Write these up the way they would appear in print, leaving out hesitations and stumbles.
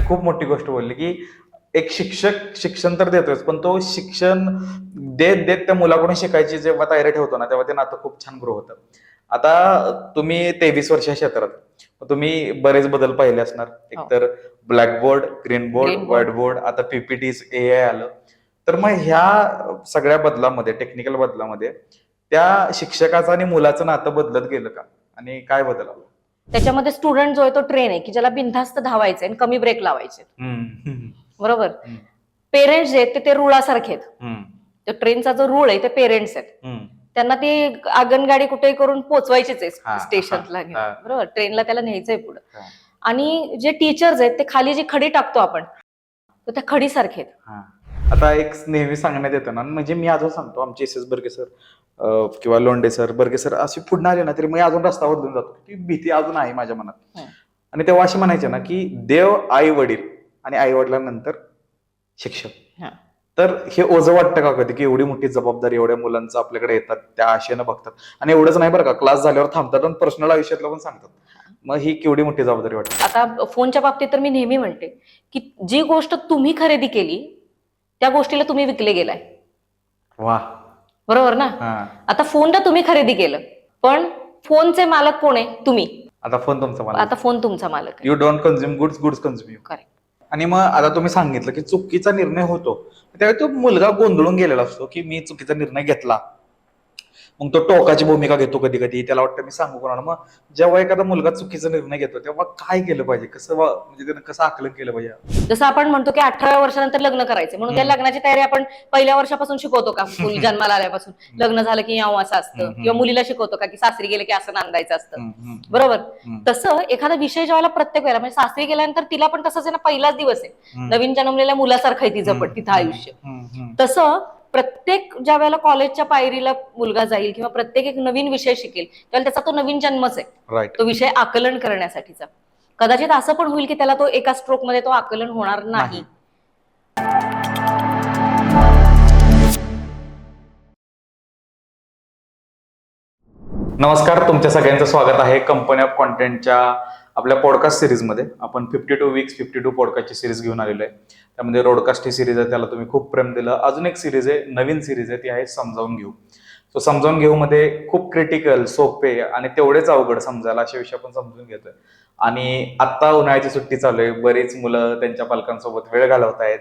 खूप मोठी गोष्ट बोलली की एक शिक्षक शिक्षण तर देतोच, पण तो शिक्षण देत देत त्या मुलाकडून शिकायची जेव्हा तयारी ठेवतो ना, तेव्हा ते नातं खूप छान ग्रो होतं. आता तुम्ही 23 वर्ष या क्षेत्रात, तुम्ही बरेच बदल पाहिले असणार. हो. एकतर blackboard, green board, green white board. Board, आता पीपीटीज, एआय आलं. तर मग ह्या सगळ्या बदलामध्ये, टेक्निकल बदलामध्ये, त्या शिक्षकाचं आणि मुलाचं नातं बदलत गेलं का? आणि काय बदल आला? त्याच्यामध्ये स्टुडंट जो आहे तो ट्रेन आहे की ज्याला बिनधास्त धावायचंय आणि कमी ब्रेक लावायचे. हम्म. बरोबर. हम्म. पेरेंट्स जे आहेत ते रुळासारखे आहेत. हम्म. तो ट्रेनचा जो रूळ आहे ते पेरेंट्स आहेत. हम्म. त्यांना ती आगनगाडी कुठेही करून पोचवायचीच आहे हा, स्टेशनला हा, घेऊन. हा. बरोबर. ट्रेनला त्याला न्यायचंय पुढे. हा. आणि जे टीचर्स आहेत ते खाली जी खडी टाकतो आपण, तर त्या खडीसारखे आहेत. हा. आता एक नेहमी सांगण्यात येतं ना, म्हणजे मी अजून सांगतो, आमचे एस एस बर्गे सर किंवा लोंढे सर, बर्गे सर अशी पुढे आले ना, तरी मी अजून रस्ता बदलून जातो. ती भीती अजून आहे माझ्या मनात. आणि तेव्हा असे म्हणायचे ना की देव, आई वडील आणि आई वडिलांनंतर शिक्षक. हा. तर हे ओझं वाटतं का कधी, की एवढी मोठी जबाबदारी एवढ्या मुलांचं आपल्याकडे येतात, त्या आशेनं बघतात, आणि एवढंच नाही बरं का, क्लास झाल्यावर थांबतात आणि पर्सनल आयुष्यातलं पण सांगतात. मग ही केवढी मोठी जबाबदारी वाटते? आता फोनच्या बाबतीत तर मी नेहमी म्हणते की जी गोष्ट तुम्ही खरेदी केली त्या गोष्टीला तुम्ही विकले गेलाय. वा. बरोबर ना. हा. आता फोनला तुम्ही खरेदी केलं, पण फोनचे मालक कोण आहे? तुम्ही. आता फोन तुमचा मालक. आता फोन तुमचा मालक आहे. You don't consume goods, goods consume you. Correct. आणि मग आता तुम्ही सांगितलं की चुकीचा निर्णय होतो, त्यावेळी तो मुलगा गोंधळून गेलेला असतो की मी चुकीचा निर्णय घेतला. मग तो टोकाची भूमिका घेतो कधी कधी, त्याला वाटतं मी सांगू कोणाला. मग जेव्हा एखादा मुलगा चुकीचा निर्णय घेतो तेव्हा काय केलं पाहिजे, कसं म्हणजे त्यानं कसं आकलन केलं पाहिजे? जसं आपण म्हणतो की 18व्या वर्षानंतर लग्न करायचं, म्हणून त्या लग्नाची तयारी आपण पहिल्या वर्षापासून शिकवतो का? मुली जन्माला आल्यापासून लग्न झालं की यावं असं असतं, किंवा मुलीला शिकवतो का की सासरी गेले की असं नांदायचं असतं. बरोबर. तसं एखादा विषय जेव्हा प्रत्येक वेळेला, म्हणजे सासरी गेल्यानंतर तिला पण तसंच आहे ना, पहिलाच दिवस आहे, नवीन जन्मलेल्या मुलासारखं आहे तिचं पण तिथं आयुष्य. तसं प्रत्येक ज्या वेळेला कॉलेजच्या पायरीला मुलगा जाईल किंवा प्रत्येक एक नवीन विषय शिकेल त्यावेळेला त्याचा तो नवीन जन्मच आहे, तो विषय आकलन करण्यासाठीचा. कदाचित असं पण होईल की त्याला तो एका स्ट्रोक मध्ये तो आकलन होणार नाही. नमस्कार, तुमच्या सगळ्यांचं स्वागत आहे कंपनी ऑफ कॉन्टेंटच्या आपल्या पॉडकास्ट सिरीजमध्ये. आपण 52 वीक्स 52 पॉडकास्टची सिरीज घेऊन आलेलो आहे. त्यामध्ये रोडकास्ट ही सिरीज आहे, त्याला तुम्ही खूप प्रेम दिलं. अजून एक सिरीज आहे, नवीन सिरीज आहे, ती आहे समजावून घेऊ. तो समजावून घेऊ मध्ये खूप क्रिटिकल, सोपे आणि तेवढेच अवघड समजायला असे विषय आपण समजून घेतोय. आणि आता उन्हाळ्याची सुट्टी चालू आहे, बरेच मुलं त्यांच्या पालकांसोबत वेळ घालवत आहेत,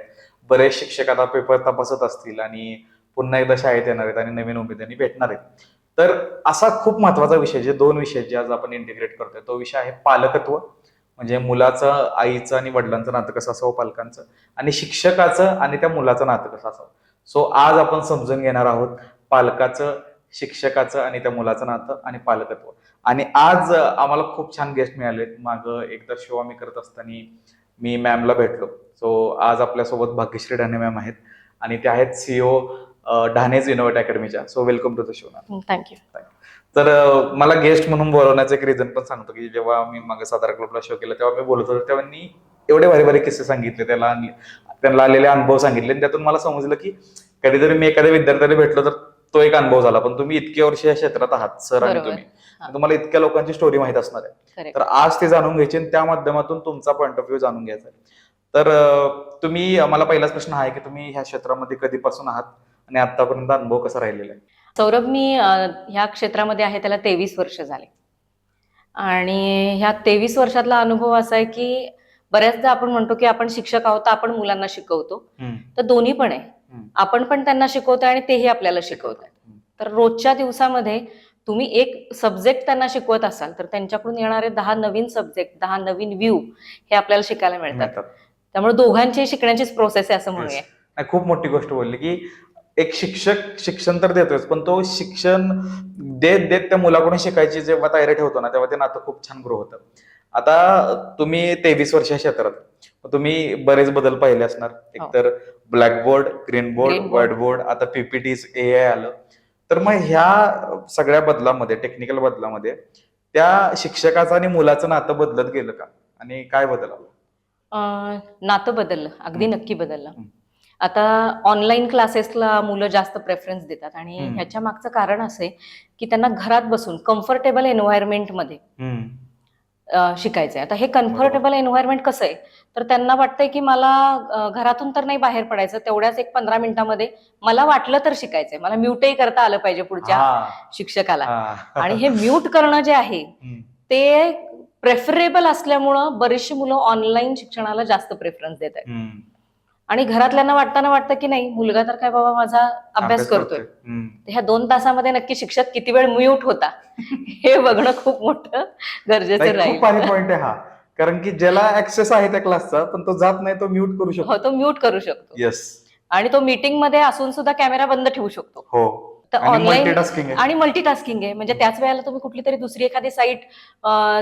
बरेच शिक्षक आता पेपर तपासत असतील आणि पुन्हा एकदा शाळेत येणार आहेत आणि नवीन उमेदवारांनी भेटणार आहेत. तर असा खूप महत्वाचा विषय, जे दोन विषय जे आज आपण इंटिग्रेट करतोय, तो विषय आहे पालकत्व. म्हणजे मुलाचं, आईचं आणि वडिलांचं नातं कसं असावं पालकांचं, आणि शिक्षकाचं आणि त्या मुलाचं नातं कसं असावं. सो आज आपण समजून घेणार आहोत पालकाचं, शिक्षकाचं आणि त्या मुलाचं नातं आणि पालकत्व. आणि आज आम्हाला खूप छान गेस्ट मिळाले. मागं एकदा शो आम्ही करत असताना मी मॅमला भेटलो. सो आज आपल्यासोबत भाग्यश्री ढाणे मॅम आहेत आणि त्या आहेत सीईओ ढाणेज इनोव्हेट अकॅडमीच्या. So welcome to the show. Thank you. तर मला गेस्ट म्हणून बोलवण्याचं एक रिझन पण सांगतो की जेव्हा मी मागे सातारा क्लबला शो केला तेव्हा मी बोलत होतो, तेव्हा मी एवढे भारी भारी किस्से सांगितले, त्यांना आलेले अनुभव सांगितले. त्यातून मला समजलं की कधीतरी मी एखाद्या विद्यार्थ्याला भेटलो तर तो एक अनुभव झाला, पण तुम्ही इतके वर्ष या क्षेत्रात आहात सर, आणि तुम्हाला इतक्या लोकांची स्टोरी माहित असणार आहे. तर आज ते जाणून घ्यायची आणि त्या माध्यमातून तुमचा पॉईंट ऑफ व्ह्यू जाणून घ्यायचा आहे. तर तुम्ही, मला पहिलाच प्रश्न आहे की तुम्ही ह्या क्षेत्रामध्ये कधीपासून आहात आणि आतापर्यंत अनुभव कसा राहिलेला आहे? सौरभ, मी ह्या क्षेत्रामध्ये आहे त्याला 23 वर्ष झाले, आणि ह्या 23 वर्षातला अनुभव असा आहे की बऱ्याचदा आपण म्हणतो की आपण शिक्षक आहोत, आपण मुलांना शिकवतो, तर दोन्ही पण आहे. आपण पण त्यांना शिकवतोय आणि तेही आपल्याला शिकवतात. तर रोजच्या दिवसामध्ये तुम्ही एक सब्जेक्ट त्यांना शिकवत असाल तर त्यांच्याकडून येणारे 10 नवीन सब्जेक्ट, 10 नवीन व्ह्यू हे आपल्याला शिकायला मिळतात. त्यामुळे दोघांची शिकण्याचीच प्रोसेस आहे असं म्हणूया. खूप मोठी गोष्ट बोलली की एक शिक्षक शिक्षण तर देतोच, पण तो शिक्षण देत देत त्या मुलाकडून शिकायची जेव्हा तयारी ठेवतो ना, तेव्हा ते नातं खूप छान ग्रो होतं. आता तुम्ही 23 वर्ष या क्षेत्रात, तुम्ही बरेच बदल पाहिले असणार. एकतर blackboard, green board, white board, आता पीपीटीज, एआय आलं. तर मग ह्या सगळ्या बदलामध्ये, टेक्निकल बदलामध्ये, त्या शिक्षकाचं आणि मुलाचं नातं बदलत गेलं का? आणि काय बदल आलं? नातं बदललं, अगदी नक्की बदललं. आता ऑनलाईन क्लासेसला मुलं जास्त प्रेफरन्स देतात, आणि ह्याच्या मागचं कारण असं आहे की त्यांना घरात बसून कम्फर्टेबल एन्व्हायरमेंटमध्ये शिकायचंय. आता हे कम्फर्टेबल एन्व्हायरमेंट कसं आहे, तर त्यांना वाटतंय की मला घरातून तर नाही बाहेर पडायचं, तेवढ्याच एक 15 मिनिटामध्ये मला वाटलं तर शिकायचंय, मला म्यूटही करता आलं पाहिजे पुढच्या हा शिक्षकाला. हा. आणि हे म्यूट करणं जे आहे हम्म. ते प्रेफरेबल असल्यामुळं बरीचशी मुलं ऑनलाईन शिक्षणाला जास्त प्रेफरन्स देत आहेत. हम्म. आणि घरातल्यांना वाटतं की नाही, मुलगा तर काय बाबा माझा अभ्यास करतोय, हम्म. तर ह्या 2 तासामध्ये नक्की शिक्षक किती वेळ म्यूट होता हे बघणं खूप मोठं गरजेचं Like, राहील. खूप भारी पॉइंट आहे हा, कारण की ज्याला ऍक्सेस आहे त्या क्लासचा पण तो जात नाही, तो म्यूट करू हो, शकतो. तो म्यूट करू शकतो. येस. आणि तो मीटिंग मध्ये असून सुद्धा कॅमेरा बंद ठेवू शकतो. हो. तर आणि ऑनलाईन मल्टीटास्किंग आहे. आणि मल्टीटास्किंग आहे, म्हणजे त्याच वेळेला तुम्ही कुठली तरी दुसरी एखादी साईट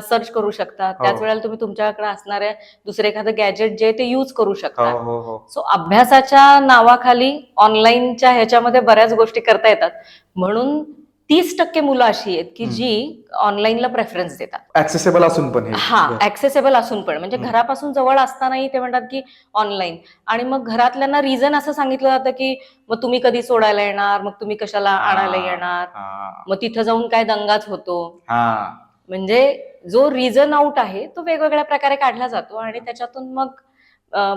सर्च करू शकता, त्याच हो. वेळेला तुम्ही तुमच्याकडे असणाऱ्या दुसरं एखादं गॅजेट जे ते यूज करू हो शकता. हो हो. सो अभ्यासाच्या नावाखाली ऑनलाईनच्या ह्याच्यामध्ये बऱ्याच गोष्टी करता येतात. म्हणून 30% मुलं अशी आहेत की जी ऑनलाईनला प्रेफरन्स देतात. ऍक्सेसेबल असून पण हे. हा, ऍक्सेसेबल असून पण, म्हणजे घरापासून जवळ असतानाही ते म्हणतात की ऑनलाईन. आणि मग घरातल्यांना रिझन असं सांगितलं जातं की मग तुम्ही कधी सोडायला येणार, मग तुम्ही कशाला आणायला येणार, मग तिथं जाऊन काय दंगाच होतो. म्हणजे जो रिझन आउट आहे तो वेगवेगळ्या प्रकारे काढला जातो आणि त्याच्यातून मग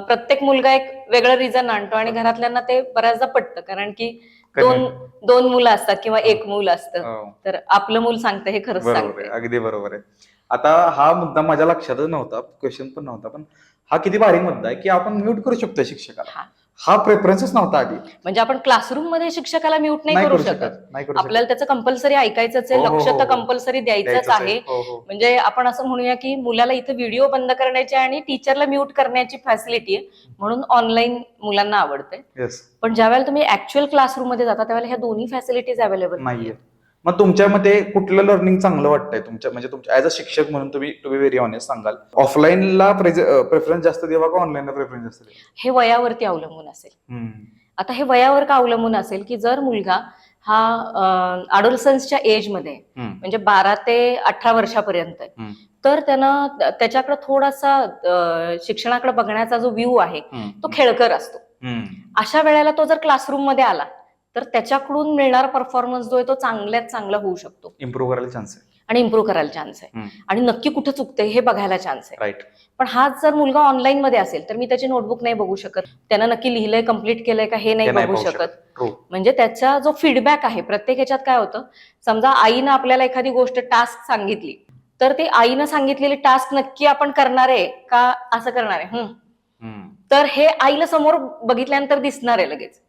प्रत्येक मुलगा एक वेगळं रिझन आणतो आणि घरातल्यांना ते बऱ्याचदा पटतं, कारण की दोन मुलं असतात किंवा एक मूल असतं, तर आपलं मूल सांगतं हे खरंच बरोबर सांगते. आहे, अगदी बरोबर आहे. आता हा मुद्दा माझ्या लक्षातच नव्हता, क्वेश्चन पण नव्हता, पण हा किती भारी मुद्दा आहे की आपण म्यूट करू शकतो शिक्षकाला. हा प्रेफरन्सच नव्हता आधी. म्हणजे आपण क्लासरूम मध्ये शिक्षकाला म्यूट नाही करू शकत. आपल्याला त्याचं कंपल्सरी ऐकायचंच आहे, लक्ष तर कंपल्सरी द्यायचंच आहे. म्हणजे आपण असं म्हणूया की मुलाला इथं व्हिडिओ बंद करण्याची आणि टीचरला म्यूट करण्याची फॅसिलिटी आहे, म्हणून ऑनलाईन मुलांना आवडते. पण ज्या वेळेला तुम्ही ऍक्च्युअल क्लासरूम मध्ये जाता त्यावेळेला ह्या दोन्ही फॅसिलिटीज अवेलेबल नाहीये. मग तुमच्या मध्ये कुठलं लर्निंग चांगलं वाटतंय तुमच्या, म्हणजे तुमच्या ऍज अ शिक्षक म्हणून तुम्ही टू बी व्हेरी ऑनेस्ट सांगाल, ऑफलाईनला प्रेफरन्स जास्त द्यावा का ऑनलाईनला प्रेफरन्स जास्त द्यावा? हे वयावरती अवलंबून असेल. आता हे वयावर का अवलंबून असेल की जर मुलगा हा अडोलसन्सच्या एज मध्ये, म्हणजे 12 ते 18 वर्षापर्यंत, तर त्यानं त्याच्याकडे थोडासा शिक्षणाकडे बघण्याचा जो व्ह्यू आहे तो खेळकर असतो. अशा वेळेला तो जर क्लासरूम मध्ये आला तर त्याच्याकडून मिळणारा परफॉर्मन्स जो आहे तो चांगल्यात चांगला होऊ शकतो, इम्प्रूव्ह करायला चान्स आहे आणि इम्प्रूव्ह करायला चान्स आहे, आणि नक्की कुठे चुकते हे बघायला चान्स आहे. राईट. पण हाच जर मुलगा ऑनलाईन मध्ये असेल तर मी त्याची नोटबुक नाही बघू शकत, त्यानं नक्की लिहिलंय, कम्प्लीट केलंय का हे नाही बघू शकत. म्हणजे त्याचा जो फीडबॅक आहे प्रत्येक ह्याच्यात काय होतं, समजा आईनं आपल्याला एखादी गोष्ट टास्क सांगितली, तर ते आईनं सांगितलेली टास्क नक्की आपण करणार आहे का असं करणार आहे, तर हे आईला समोर बघितल्यानंतर दिसणार आहे लगेच.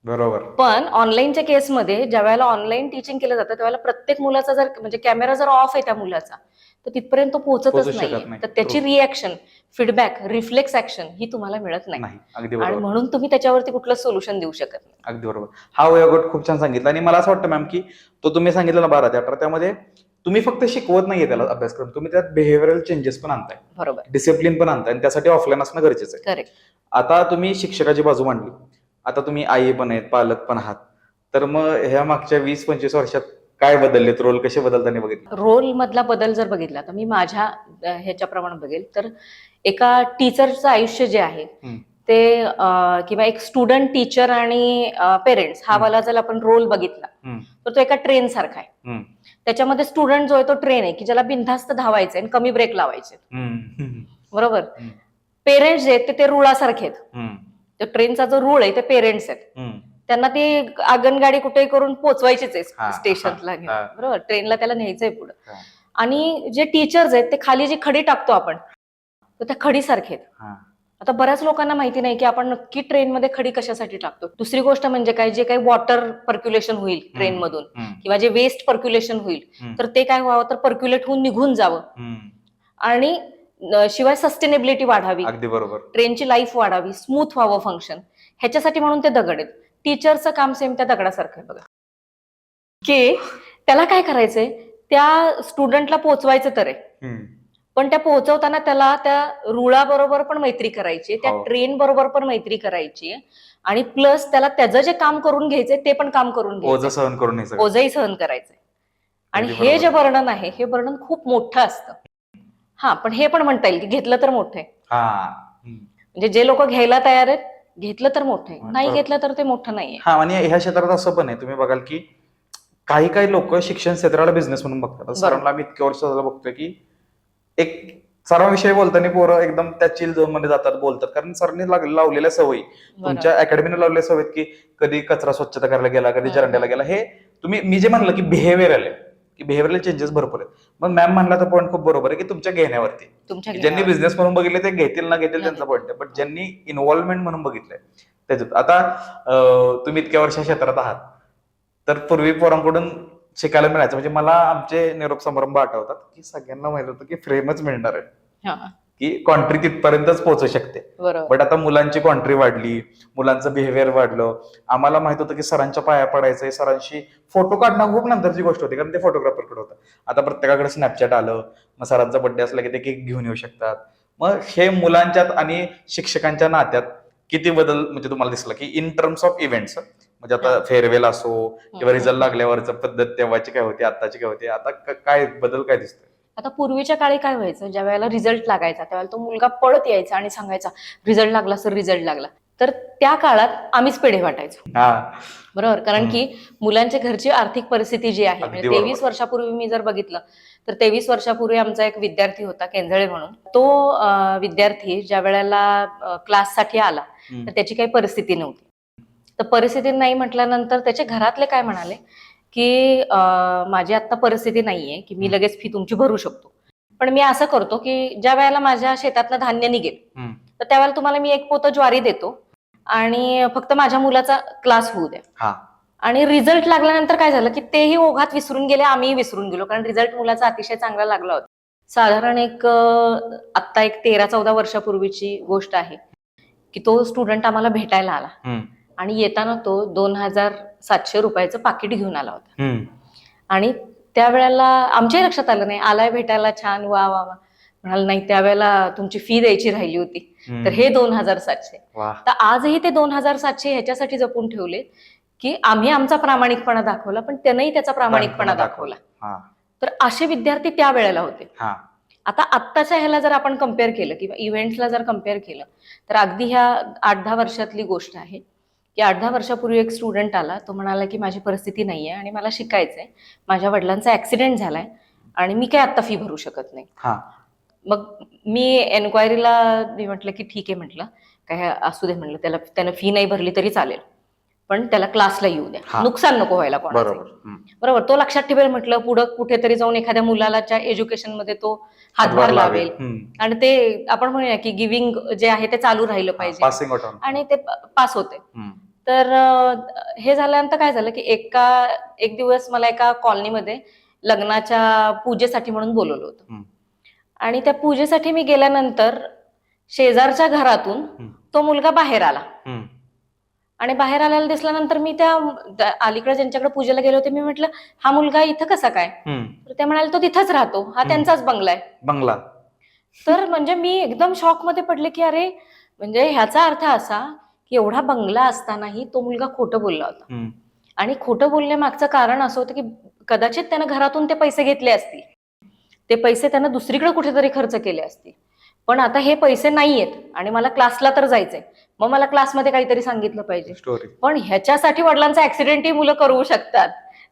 बरोबर. पण ऑनलाईनच्या केसमध्ये ज्या वेळेला ऑनलाईन टीचिंग केलं जातं त्यावेळेला प्रत्येक मुलाचा जर म्हणजे कॅमेरा जर ऑफ आहे त्या मुलाचा, तर तिथपर्यंत तो पोहोचतच नाही, तर त्याची रिॲक्शन, फीडबॅक, रिफ्लेक्स ऍक्शन ही तुम्हाला मिळत नाही. आणि म्हणून तुम्ही त्याच्यावरती कुठलं सोल्युशन देऊ शकत नाही. अगदी बरोबर. हा वयोगट खूप छान सांगितला. आणि मला असं वाटतं मॅम की तो तुम्ही सांगितलं ना 12 ते 18, त्यामध्ये तुम्ही फक्त शिकवत नाहीये त्याला अभ्यासक्रम, तुम्ही त्यात बिहेव्हिअरल चेंजेस पण आणताय, बरोबर, डिसिप्लिन पण आणताय, आणि त्यासाठी ऑफलाईन असणं गरजेचं आहे. करेक्ट. आता तुम्ही शिक्षकाची बाजू मांडली, आता तुम्ही आई पण आहेत, पालक पण आहात, तर मग ह्या मागच्या 20-25 वर्षात काय बदललेत, रोल कसे बदलताना बघितले? रोल मधला बदल जर बघितला तर मी माझ्या ह्याच्याप्रमाणे बघेल तर एका टीचरचं आयुष्य जे आहे ते किंवा एक स्टुडंट, टीचर आणि पेरेंट्स हा वाला जर आपण रोल बघितला तर तो एका ट्रेन सारखा आहे. त्याच्यामध्ये स्टुडंट जो आहे तो ट्रेन आहे की ज्याला बिनधास्त धावायचंय आणि कमी ब्रेक लावायचे, बरोबर. पेरेंट्स जे आहेत ते रुळासारखे आहेत, तर ट्रेनचा जो रूळ आहे ते पेरेंट्स आहेत, त्यांना ती आगनगाडी कुठे करून पोहोचवायचीच आहे स्टेशनला घेऊन, बरोबर, ट्रेनला त्याला न्यायचंय पुढे. आणि जे टीचर्स आहेत ते खाली जी खडी टाकतो आपण तर त्या खडी सारखे आहेत. आता बऱ्याच लोकांना माहिती नाही की आपण नक्की ट्रेनमध्ये खडी कशासाठी टाकतो. दुसरी गोष्ट म्हणजे काय, जे काही वॉटर पर्क्युलेशन होईल ट्रेन मधून किंवा जे वेस्ट पर्क्युलेशन होईल तर ते काय व्हावं, तर पर्क्युलेट होऊन निघून जावं, आणि शिवाय सस्टेनेबिलिटी वाढावी, अगदी बरोबर, ट्रेनची लाईफ वाढावी, स्मूथ व्हावं फंक्शन, ह्याच्यासाठी म्हणून ते दगड आहेत. टीचरचं काम सेम त्या दगडासारखं आहे बघा, की त्याला काय करायचंय, त्या स्टुडंटला पोहोचवायचं तर आहे, पण त्या पोहोचवताना त्याला त्या रुळाबरोबर पण मैत्री करायची, त्या ट्रेन बरोबर पण मैत्री करायची, आणि प्लस त्याला त्याचं जे काम करून घ्यायचंय ते पण काम करून घ्यायचं, ओझंही सहन करायचंय. आणि हे जे वर्णन आहे हे वर्णन खूप मोठं असतं. हा, पण हे पण म्हणता येईल की घेतलं तर मोठं आहे, म्हणजे जे लोक घ्यायला तयार आहेत घेतलं तर मोठं आहे, नाही घेतलं तर ते मोठं नाहीये. हा, आणि ह्या क्षेत्रात असं पण आहे, तुम्ही बघाल की काही लोक शिक्षण क्षेत्राला बिझनेस म्हणून बघतात. सरांना आम्ही इतक्या वर्ष झालं बघतोय की एक सरांविषयी बोलताना पोरं एकदम त्या चिल झोन मध्ये जातात, बोलतात, कारण सरांनी लावलेल्या सवयी, तुमच्या अकॅडमीने लावलेल्या सवयी की कधी कचरा स्वच्छता करायला गेला, कधी जरंड्याला गेला, हे तुम्ही मी जे म्हणलं की बिहेवियरल आहे, की बिहेवियरल चेंजेस भरपूर आहेत. मग मॅम म्हणला तर पॉईंट खूप बरोबर आहे की तुमच्या घेण्यावरती, ज्यांनी बिझनेस म्हणून बघितले ते घेतील ना घेतील त्यांचा पॉईंट आहे, बट ज्यांनी इन्व्हॉल्वमेंट म्हणून बघितलंय त्याच्यात. आता तुम्ही इतक्या वर्ष क्षेत्रात आहात, तर पूर्वी पोरांकडून शिकायला मिळायचं, म्हणजे मला आमचे निरोप समारंभ आठवतात की सगळ्यांना माहित होतं की फ्रेमच मिळणार आहे, की कॉन्ट्री तिथपर्यंतच पोहोचू शकते. बट आता मुलांची कॉन्ट्री वाढली, मुलांचं बिहेवियर वाढलं, आम्हाला माहित होतं की सरांच्या पाया पडायचंय, सरांशी फोटो काढणं खूप नंतरची गोष्ट होती, कारण ते फोटोग्राफरकडे होतं. आता प्रत्येकाकडे स्नॅपचॅट आलं, मग सरांचा बर्थडे असला की ते केक घेऊन येऊ शकतात. मग हे मुलांच्यात आणि शिक्षकांच्या नात्यात किती बदल म्हणजे तुम्हाला दिसला की इन टर्म्स ऑफ इव्हेंट्स, म्हणजे आता फेअरवेल असो किंवा रिझल्ट लागल्यावरच पद्धत तेव्हाची काय होती, आताची काय होती, आता काय बदल काय दिसतोय? आता पूर्वीच्या काळी काय व्हायचं, ज्या वेळेला रिझल्ट लागायचा त्यावेळेला तो मुलगा पळत यायचा आणि सांगायचा रिझल्ट लागला सर, रिझल्ट लागला. तर त्या काळात आम्हीच पेढे वाटायचो, बरोबर, कारण की मुलांच्या घरची आर्थिक परिस्थिती जी आहे, म्हणजे 23 वर्षापूर्वी मी जर बघितलं तर 23 वर्षापूर्वी आमचा एक विद्यार्थी होता केंजळे म्हणून. तो विद्यार्थी ज्या वेळेला क्लाससाठी आला तर त्याची काही परिस्थिती नव्हती. तर परिस्थिती नाही म्हटल्यानंतर त्याच्या घरातले काय म्हणाले की माझी आता परिस्थिती नाहीये की मी लगेच फी तुमची भरू शकतो, पण मी असं करतो की ज्या वेळेला माझ्या शेतातलं धान्य निघेल तर त्यावेळेला तुम्हाला मी एक पोतं ज्वारी देतो आणि फक्त माझ्या मुलाचा क्लास होऊ द्या. आणि रिझल्ट लागल्यानंतर काय झालं की तेही ओघात विसरून गेले, आम्हीही विसरून गेलो, कारण रिझल्ट मुलाचा अतिशय चांगला लागला होता. साधारण आत्ता एक 13-14 वर्षापूर्वीची गोष्ट आहे की तो स्टुडंट आम्हाला भेटायला आला आणि येताना तो 2,700 रुपयाचं पाकिट घेऊन आला होता. आणि त्यावेळेला आमच्याही लक्षात आलं नाही, आलाय भेटायला, छान, वा वा वा, म्हणाल नाही त्यावेळेला तुमची फी द्यायची राहिली होती, तर हे 2,700. तर आजही ते 2,700 ह्याच्यासाठी जपून ठेवले की आम्ही आमचा प्रामाणिकपणा दाखवला, पण त्यानंही त्याचा प्रामाणिकपणा दाखवला. तर असे विद्यार्थी त्या वेळेला होते. आता आत्ताच्या ह्याला जर आपण कम्पेअर केलं किंवा इव्हेंट्सला जर कम्पेअर केलं तर अगदी ह्या 8-10 वर्षातली गोष्ट आहे की 8-10 वर्षापूर्वी एक स्टुडंट आला, तो म्हणाला की माझी परिस्थिती नाहीये आणि मला शिकायचंय, माझ्या वडिलांचा ऍक्सिडेंट झालाय आणि मी काय आता फी भरू शकत नाही. मग मी एन्क्वायरीला मी म्हटलं की ठीक आहे, म्हटलं काय असू दे, म्हटलं त्यानं फी नाही भरली तरी चालेल, पण त्याला क्लासला येऊ द्या, नुकसान नको व्हायला कोणाचं, बरोबर. तो लक्षात ठेवेल, म्हटलं पुढं कुठेतरी जाऊन एखाद्या मुलाच्या एज्युकेशन मध्ये तो हातभार लावेल आणि ते आपण म्हणूया की गिव्हिंग जे आहे ते चालू राहिलं पाहिजे आणि ते पास होते. तर हे झाल्यानंतर काय झालं की एक दिवस मला एका कॉलनीमध्ये लग्नाच्या पूजेसाठी म्हणून बोलवलं होतं आणि त्या पूजेसाठी मी गेल्यानंतर शेजारच्या घरातून तो मुलगा बाहेर आला आणि बाहेर आल्याला दिसल्यानंतर मी त्या अलीकडे ज्यांच्याकडे पूजेला गेले होते, मी म्हटलं हा मुलगा इथं कसा काय, तर ते म्हणाले तो तिथंच राहतो, हा त्यांचाच बंगला आहे. तर म्हणजे मी एकदम शॉक मध्ये पडले की अरे, म्हणजे ह्याचा अर्थ असा की एवढा बंगला असतानाही तो मुलगा खोटं बोलला होता. आणि खोटं बोलण्यामागचं कारण असं होतं की कदाचित त्यानं घरातून ते पैसे घेतले असतील, ते पैसे त्यानं दुसरीकडे कुठेतरी खर्च केले असतील, पण आता हे पैसे नाहीयेत आणि मला क्लासला तर जायचंय, मग मला क्लासमध्ये काहीतरी सांगितलं पाहिजे, पण ह्याच्यासाठी वडिलांचा ऍक्सिडेंटही मुलं करू शकतात.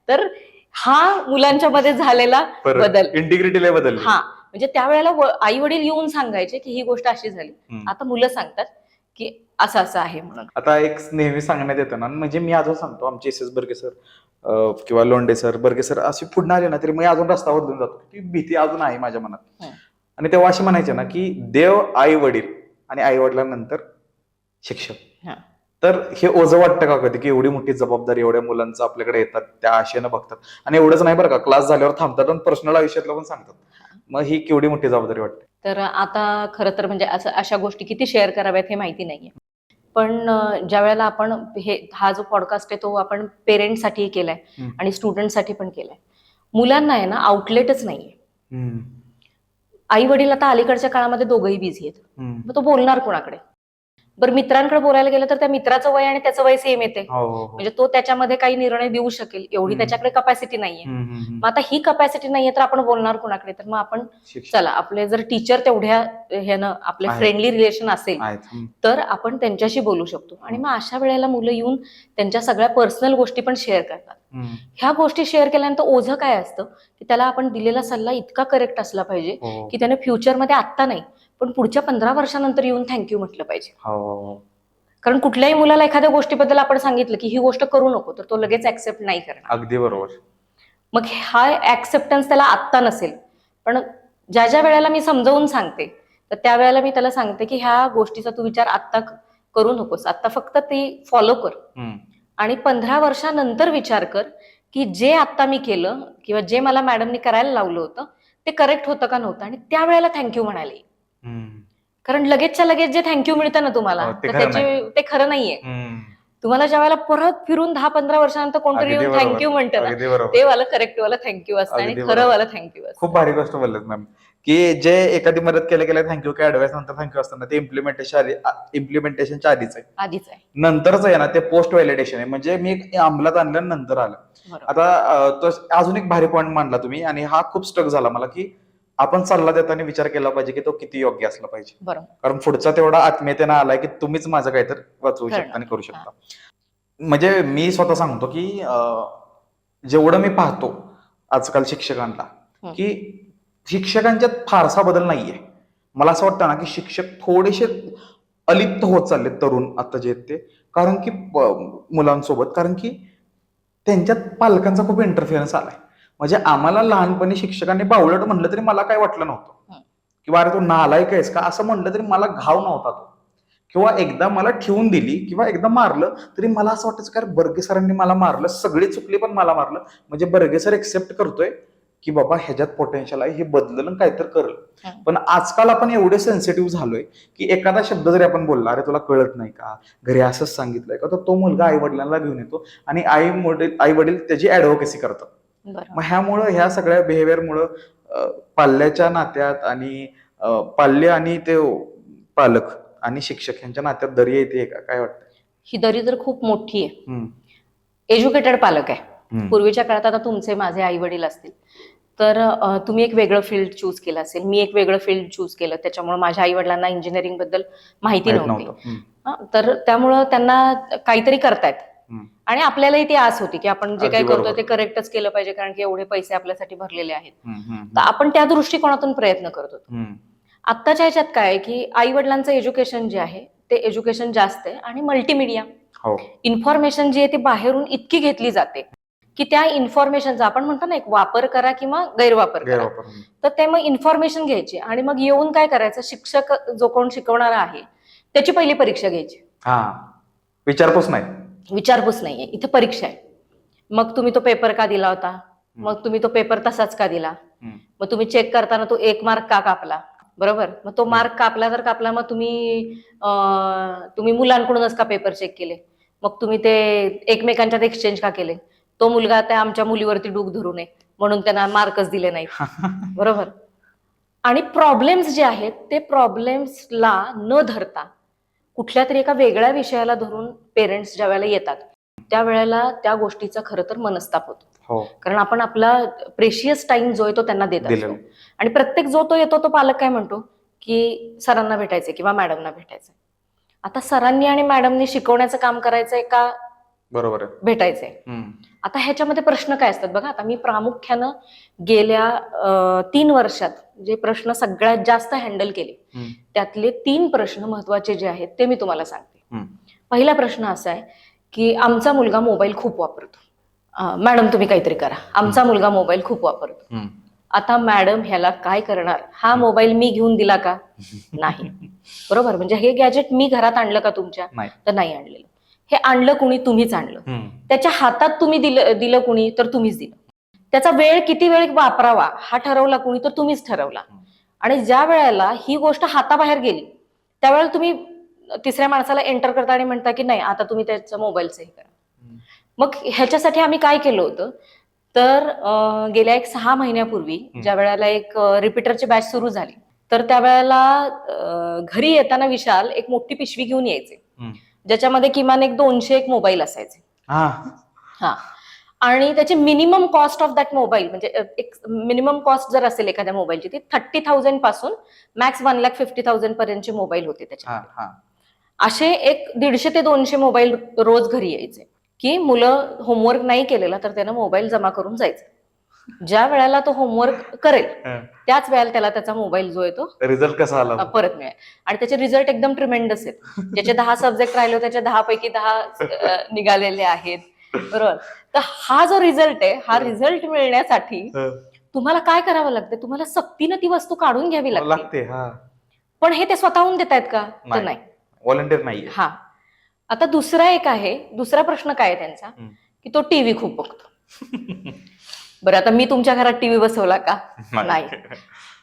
तर हा मुलांच्या मध्ये झालेला बदल, इंटिग्रिटी बदल. म्हणजे त्यावेळेला आई वडील येऊन सांगायचे की ही गोष्ट अशी झाली, आता मुलं सांगतात की असं असं आहे म्हणून. आता एक नेहमी सांगण्यात येतं ना, म्हणजे मी अजून सांगतो, आमचे एस बर्गे सर किंवा लोंढे सर, बर्गे सर अशी पुढे आले ना तरी मी अजून रस्ता बदलून जातो, ती भीती अजून आहे माझ्या मनात. आणि तेव्हा असे म्हणायचे ना की देव, आई वडील आणि आई वडिलांनंतर शिक्षक. तर हे ओझं वाटतं का कधी की एवढी मोठी जबाबदारी एवढ्या मुलांचं आपल्याकडे येतात, त्या आशेनं बघतात, आणि एवढंच नाही बरं का, क्लास झाल्यावर थांबतात आणि पर्सनल आयुष्यातलं पण सांगतात, मग ही केवढी मोठी जबाबदारी वाटते. तर आता खरं तर म्हणजे अशा गोष्टी किती शेअर कराव्यात हे माहिती नाहीये, पण ज्या वेळेला आपण हा जो पॉडकास्ट आहे तो आपण पेरेंट्ससाठी केलाय आणि स्टुडंटसाठी पण केलाय, मुलांना आहे ना आउटलेटच नाहीये. आई वडील आता अलीकडच्या काळामध्ये दोघंही बिझी आहेत, मग तो बोलणार कोणाकडे, बरं मित्रांकडे बोलायला गेलं तर त्या मित्राचं वय आणि त्याचं वय सेम येते, हो हो हो. म्हणजे तो त्याच्यामध्ये काही निर्णय देऊ शकेल एवढी त्याच्याकडे कपॅसिटी नाहीये. मग आता ही कपॅसिटी नाहीये तर आपण बोलणार कोणाकडे? तर मग आपण चला आपले जर टीचर तेवढ्या ह्यानं आपले फ्रेंडली रिलेशन असेल तर आपण त्यांच्याशी बोलू शकतो. आणि मग अशा वेळेला मुलं येऊन त्यांच्या सगळ्या पर्सनल गोष्टी पण शेअर करतात. ह्या गोष्टी शेअर केल्यानंतर ओझं काय असतं की त्याला आपण दिलेला सल्ला इतका करेक्ट असला पाहिजे की त्याने फ्युचरमध्ये आत्ता नाही पण पुढच्या 15 वर्षानंतर येऊन थँक्यू म्हटलं पाहिजे. कारण कुठल्याही मुलाला एखाद्या गोष्टीबद्दल आपण सांगितलं की ही गोष्ट करू नको तर तो लगेच ऍक्सेप्ट नाही करणार. अगदी बरोबर. मग हा ऍक्सेप्टन्स त्याला आत्ता नसेल पण ज्या ज्या वेळेला मी समजावून सांगते तर त्यावेळेला मी त्याला सांगते की ह्या गोष्टीचा तू विचार आत्ता करू नकोस, आत्ता फक्त ती फॉलो कर आणि 15 वर्षानंतर विचार कर की जे आत्ता मी केलं किंवा जे मला मॅडमनी करायला लावलं होतं ते करेक्ट होतं का नव्हतं आणि त्यावेळेला थँक्यू म्हणाले. कारण लगेचच्या लगेच जे थँक्यू मिळतं ना तुम्हाला ते खरं नाहीये. तुम्हाला ज्या वेळेला परत फिरून 10-15 वर्षानंतर कोणतरी येऊन थँक्यू म्हणतं ना ते वाला करेक्ट वाला थँक्यू असतं आणि खरं वाला थँक्यू असतं. खूप भारी गोष्ट बोललात मॅम की जे एखादी मदत केल्या थँक्यू काय ऍडवाइस नंतर थँक्यू असताना ते इम्प्लिमेंटेशनच्या आधीच आहे. नंतरच आहे ना ते पोस्ट व्हॅलिडेशन आहे, म्हणजे मी अंमलात आणल्यानंतर आलं. आता अजून एक भारी पॉईंट मांडला तुम्ही आणि हा खूप स्ट्रक झाला मला की आपण सल्ला देताना विचार केला पाहिजे की तो किती योग्य असला पाहिजे. कारण पुढचा तेवढा आत्मीयतेनं आलाय की तुम्हीच माझं काहीतरी वाचवू शकता आणि करू शकता. म्हणजे मी स्वतः सांगतो की जेवढं मी पाहतो आजकाल शिक्षकांना की शिक्षकांच्यात फारसा बदल नाहीये. मला असं वाटतं ना की शिक्षक थोडेसे अलिप्त होत चालले तरुण आता जे आहेत ते, कारण की मुलांसोबत, कारण की त्यांच्यात पालकांचा खूप इंटरफिअरन्स आलाय. म्हणजे आम्हाला लहानपणी शिक्षकांनी बावळट म्हणलं तरी मला काय वाटलं नव्हतं किंवा अरे तू नालायक आहेस का असं म्हणलं तरी मला घाव नव्हता तो, किंवा एकदा मला ठेवून दिली किंवा एकदा मारलं तरी मला असं वाटायचं की बर्गे सरांनी मला मारलं, सगळी चुकली पण मला मारलं म्हणजे बर्गे सर एक्सेप्ट करतोय की बाबा ह्याच्यात पोटेन्शियल आहे, हे बदललं काहीतरी करल. पण आजकाल आपण एवढे सेन्सिटिव्ह झालोय की एखादा शब्द जरी आपण बोलला अरे तुला कळत नाही का, घरी असंच सांगितलंय का, तर तो मुलगा आई वडिलांना घेऊन येतो आणि आई वडील त्याची ऍडव्होकेसी करतात. मग ह्यामुळं ह्या सगळ्या बिहेवियरमुळं पाल्याच्या नात्यात आणि पाल्य आणि ते पालक आणि शिक्षक यांच्या नात्यात दरी येते का, काय वाटतं? ही दरी तर खूप मोठी आहे. एज्युकेटेड पालक आहे. पूर्वीच्या काळात आता तुमचे माझे आई वडील असतील तर तुम्ही एक वेगळं फील्ड चूज केलं असेल, मी एक वेगळं फील्ड चूज केलं, त्याच्यामुळे माझ्या आई वडिलांना इंजिनिअरिंग बद्दल माहिती नव्हती. तर त्यामुळं त्यांना काहीतरी करतायत आणि आपल्यालाही ती आस होती की आपण जे काही करतोय ते करेक्टच केलं पाहिजे कारण की एवढे पैसे आपल्यासाठी भरलेले आहेत. तर आपण त्या दृष्टिकोनातून प्रयत्न करत होतो. आत्ताच्या ह्याच्यात काय आहे की आई वडिलांचं एज्युकेशन जे आहे ते एज्युकेशन जास्त आहे आणि मल्टीमीडिया इन्फॉर्मेशन जी आहे ती बाहेरून इतकी घेतली जाते की त्या इन्फॉर्मेशनचा आपण म्हणतो ना एक वापर करा किंवा गैरवापर करा. तर ते मग इन्फॉर्मेशन घ्यायची आणि मग येऊन काय करायचं, शिक्षक जो कोण शिकवणारा आहे त्याची पहिली परीक्षा घ्यायची. विचारपूस नाहीये, इथे परीक्षा आहे. मग तुम्ही तो पेपर का दिला होता, मग तुम्ही तो पेपर तसाच का दिला, मग तुम्ही चेक करताना तो 1 मार्क का कापला, बरोबर, मग तो मार्क कापला तर कापला, मग तुम्ही मुलांकडूनच का पेपर चेक केले, मग तुम्ही ते एकमेकांच्यात एक्सचेंज का केले, तो मुलगा त्या आमच्या मुलीवरती डूक धरू नये म्हणून त्यांना मार्कच दिले नाहीत, बरोबर. आणि प्रॉब्लेम्स जे आहेत ते प्रॉब्लेम्सला न धरता कुठल्या तरी एका वेगळ्या विषयाला धरून पेरेंट्स ज्या वेळेला येतात त्यावेळेला त्या गोष्टीचा खरं तर मनस्ताप होतो. कारण आपण आपला प्रेशियस टाइम जो आहे तो त्यांना देत असतो आणि प्रत्येक जो तो येतो तो पालक काय म्हणतो की सरांना भेटायचंय किंवा मॅडमना भेटायचंय. आता सरांनी आणि मॅडमनी शिकवण्याचं काम करायचंय का बरोबर भेटायचंय? आता ह्याच्यामध्ये प्रश्न काय असतात बघा. आता मी प्रामुख्यानं गेल्या 3 वर्षात जे प्रश्न सगळ्यात जास्त हँडल केले त्यातले 3 प्रश्न महत्वाचे जे आहेत ते मी तुम्हाला सांगते. पहिला प्रश्न असा आहे की आमचा मुलगा मोबाईल खूप वापरतो, मॅडम तुम्ही काहीतरी करा, आमचा मुलगा मोबाईल खूप वापरतो. आता मॅडम ह्याला काय करणार, हा मोबाईल मी घेऊन दिला का? नाही, बरोबर. म्हणजे हे गॅजेट मी घरात आणलं का तुमच्या? तर नाही आणलेलं. हे आणलं कुणी? तुम्हीच आणलं. त्याच्या हातात तुम्ही दिलं कुणी? तर तुम्हीच दिलं. त्याचा वेळ किती वेळ वापरावा हा ठरवला कुणी? तर तुम्हीच ठरवला. आणि ज्या वेळेला ही गोष्ट हाताबाहेर गेली त्यावेळेला तुम्ही तिसऱ्या माणसाला एंटर करता आणि म्हणता की नाही आता तुम्ही त्याचं मोबाईलचं हे करा. मग ह्याच्यासाठी आम्ही काय केलं होतं तर गेल्या 6 महिन्यापूर्वी ज्या वेळेला एक रिपीटरची बॅच सुरू झाली तर त्यावेळेला घरी येताना विशाल एक मोठी पिशवी घेऊन यायचे, ज्याच्यामध्ये किमान एक 200 एक मोबाईल असायचे. हा, आणि त्याची minimum cost of that mobile, म्हणजे एक मिनिमम कॉस्ट जर असेल एखाद्या मोबाईलची, ती 30,000 पासून मॅक्स 1,50,000 पर्यंतचे मोबाईल होते त्याच्या. असे एक 150 ते 200 मोबाईल रोज घरी यायचे, की मुलं होमवर्क नाही केलेला तर त्यानं मोबाईल जमा करून जायचं. ज्या वेळेला तो होमवर्क करेल त्याच वेळेला त्याला त्याचा मोबाईल जो आहे तो रिझल्ट कसा आला परत मिळेल. आणि त्याचे रिझल्ट एकदम ट्रिमेंडस आहेत. ज्याचे 10 सब्जेक्ट राहिले त्याच्या 10 पैकी 10 निघालेले आहेत. बरोबर. तर हा जो रिझल्ट आहे, हा रिझल्ट मिळण्यासाठी तुम्हाला काय करावं लागतं? तुम्हाला सक्तीनं ती वस्तू काढून घ्यावी लागते. पण हे ते स्वतःहून देत आहेत का? तर नाही, व्हॉलंटियर नाही. हा. आता दुसरा एक आहे, दुसरा प्रश्न काय आहे त्यांचा, की तो टीव्ही खूप बघतो. बरं, आता मी तुमच्या घरात टीव्ही बसवला का? नाही.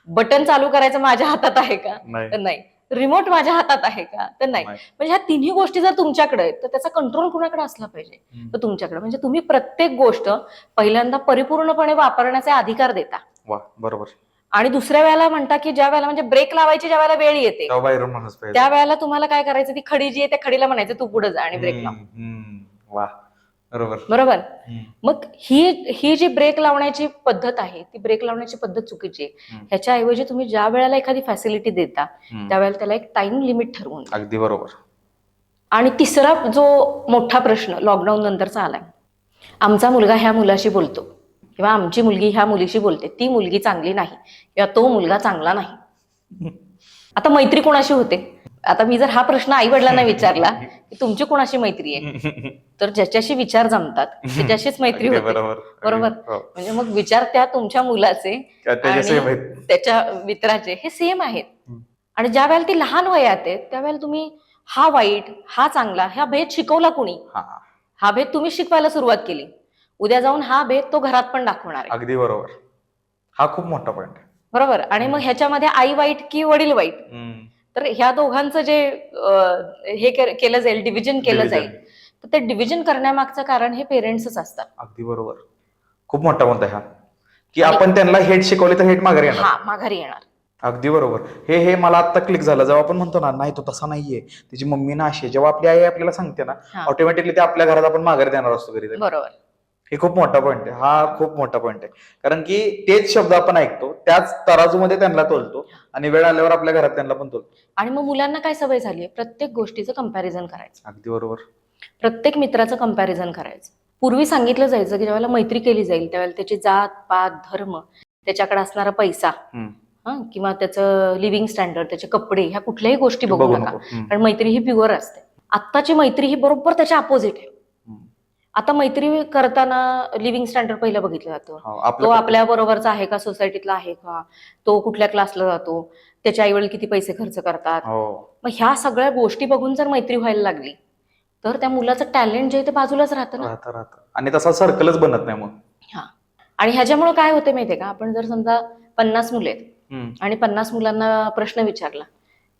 बटन चालू करायचं माझ्या हातात आहे का? तर नाही. रिमोट माझ्या हातात आहे का? तर नाही. म्हणजे ह्या तिन्ही गोष्टी जर तुमच्याकडे आहेत तर त्याचा कंट्रोल कुणाकडे असला पाहिजे? तर तुमच्याकडे. म्हणजे तुम्ही प्रत्येक गोष्ट पहिल्यांदा परिपूर्णपणे वापरण्याचे अधिकार देता. बरोबर. आणि दुसऱ्या वेळेला म्हणता की ज्या वेळेला म्हणजे ब्रेक लावायची ज्या वेळेला वेळ येते त्या वेळेला तुम्हाला काय करायचं, ती खडी जी आहे त्या खडीला म्हणायचं तू पुढे जा आणि ब्रेक लाव. बरोबर. मग ही जी ब्रेक लावण्याची पद्धत आहे ती ब्रेक लावण्याची पद्धत चुकीची आहे. ह्याच्याऐवजी तुम्ही ज्या वेळेला एखादी फॅसिलिटी देता त्यावेळेला त्याला एक टाइम लिमिट ठरवून. अगदी बरोबर. आणि तिसरा जो मोठा प्रश्न लॉकडाऊन नंतरचा आलाय, आमचा मुलगा ह्या मुलाशी बोलतो किंवा आमची मुलगी ह्या मुलीशी बोलते, ती मुलगी चांगली नाही किंवा तो मुलगा चांगला नाही. आता मैत्री कोणाशी होते? आता मी जर हा प्रश्न आई वडिलांना विचारला की तुमची कोणाशी मैत्री आहे, तर ज्याच्याशी विचार जमतात त्याच्याशीच मैत्री होते. बरोबर. म्हणजे मग विचार त्या तुमच्या मुलाचे आणि त्याच्या मित्राचे हे सेम आहेत. आणि ज्या वेळेला ती लहान वयात आहेत त्यावेळेला तुम्ही हा वाईट हा चांगला हा भेद शिकवला कुणी? हा भेद तुम्ही शिकवायला सुरुवात केली. उद्या जाऊन हा भेद तो घरात पण दाखवणार आहे. अगदी बरोबर. हा खूप मोठा पॉइंट आहे. बरोबर. आणि मग ह्याच्यामध्ये आई वाईट की वडील वाईट, तर ह्या दोघांचं जे हे केलं जाईल, डिव्हिजन केलं जाईल, तर ते डिव्हिजन करण्यामागचं कारण हे पेरेंट्सच असतात. अगदी बरोबर. खूप मोठा मुद्दा आहे हा, की आपण त्यांना हेट शिकवले तर हेट माघारी येणार. माघारी येणार. अगदी बरोबर. हे मला आता क्लिक झालं. जेव्हा आपण म्हणतो ना नाही तो तसा नाहीये, तिची मम्मी ना अशी, जेव्हा आपली आई आपल्याला सांगते ना ऑटोमॅटिकली ते आपल्या घरात आपण माघारी देणार असतो घरी. बरोबर. हे खूप मोठा पॉईंट आहे. हा खूप मोठा पॉईंट आहे. कारण की तेच शब्द आपण ऐकतो, त्याच तराजूमध्ये त्यांना तोलतो आणि वेळ आल्यावर आपल्या घरात त्यांना पण तोलतो. आणि मग मुलांना काय सवय झाली आहे, प्रत्येक गोष्टीचं कंपॅरिझन करायचं. अगदी बरोबर. प्रत्येक मित्राचं कंपॅरिझन करायचं. पूर्वी सांगितलं जायचं की ज्यावेळेला मैत्री केली जाईल त्यावेळेला त्याची जात पात धर्म, त्याच्याकडे असणारा पैसा किंवा त्याचं लिव्हिंग स्टँडर्ड, त्याचे कपडे, ह्या कुठल्याही गोष्टी बघू नका. कारण मैत्री ही प्युअर असते. आत्ताची मैत्री ही बरोबर त्याच्या अपोजिट आहे. आता मैत्री करताना लिव्हिंग स्टँडर्ड पहिलं बघितलं जातं. तो आपल्या बरोबरचा आहे का, सोसायटीतला आहे का, तो कुठल्या क्लासला जातो, त्याचे आई वडील किती पैसे खर्च करतात. मग ह्या सगळ्या गोष्टी बघून जर मैत्री व्हायला लागली तर त्या मुलाचं टॅलेंट जे आहे ते बाजूलाच राहतं ना. आणि तसा सर्कलच बनत नाही मग. आणि ह्याच्यामुळे काय होते माहितीये का, आपण जर समजा 50 मुले आहेत आणि 50 मुलांना प्रश्न विचारला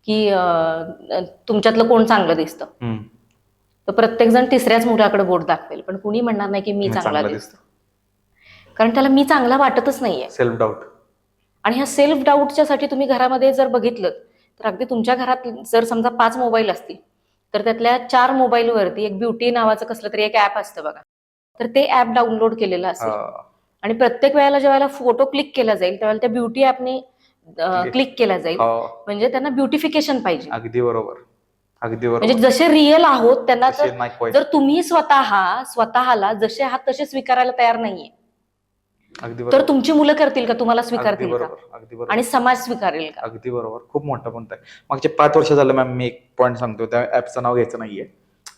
की तुमच्यातलं कोण चांगलं दिसतं, तर प्रत्येक जण तिसऱ्याच मुलाकडे बोट दाखवेल, पण कुणी म्हणणार नाही की मी चांगला दिसतो. कारण त्याला मी चांगला वाटतच नाहीये. Self doubt. आणि ह्या सेल्फ डाऊटच्या साठी तुम्ही घरामध्ये जर बघितलं तर अगदी तुमच्या घरात जर समजा 5 मोबाईल असतील तर त्यातल्या 4 मोबाईलवरती एक ब्युटी नावाचं कसलं तरी एक ऍप असतं बघा, तर ते ऍप डाउनलोड केलेलं असेल आणि प्रत्येक वेळेला जेव्हा फोटो क्लिक केला जाईल त्यावेळेला त्या ब्युटी ऍपने क्लिक केला जाईल. म्हणजे त्यांना ब्युटिफिकेशन पाहिजे. अगदी बरोबर. अगदी बरोबर. म्हणजे जसे रिअल आहोत त्यांना जर तुम्ही स्वतःला जसे आहात तसे स्वीकारायला तयार नाहीये तर तुमची मुलं करतील का, तुम्हाला स्वीकारतील का, आणि समाज स्वीकारेल का? अगदी बरोबर. खूप मोठा पॉईंट आहे. मागचे 5 वर्ष झालं मॅम मी एक पॉईंट सांगतो, त्या ऍपचं नाव घ्यायचं नाहीये.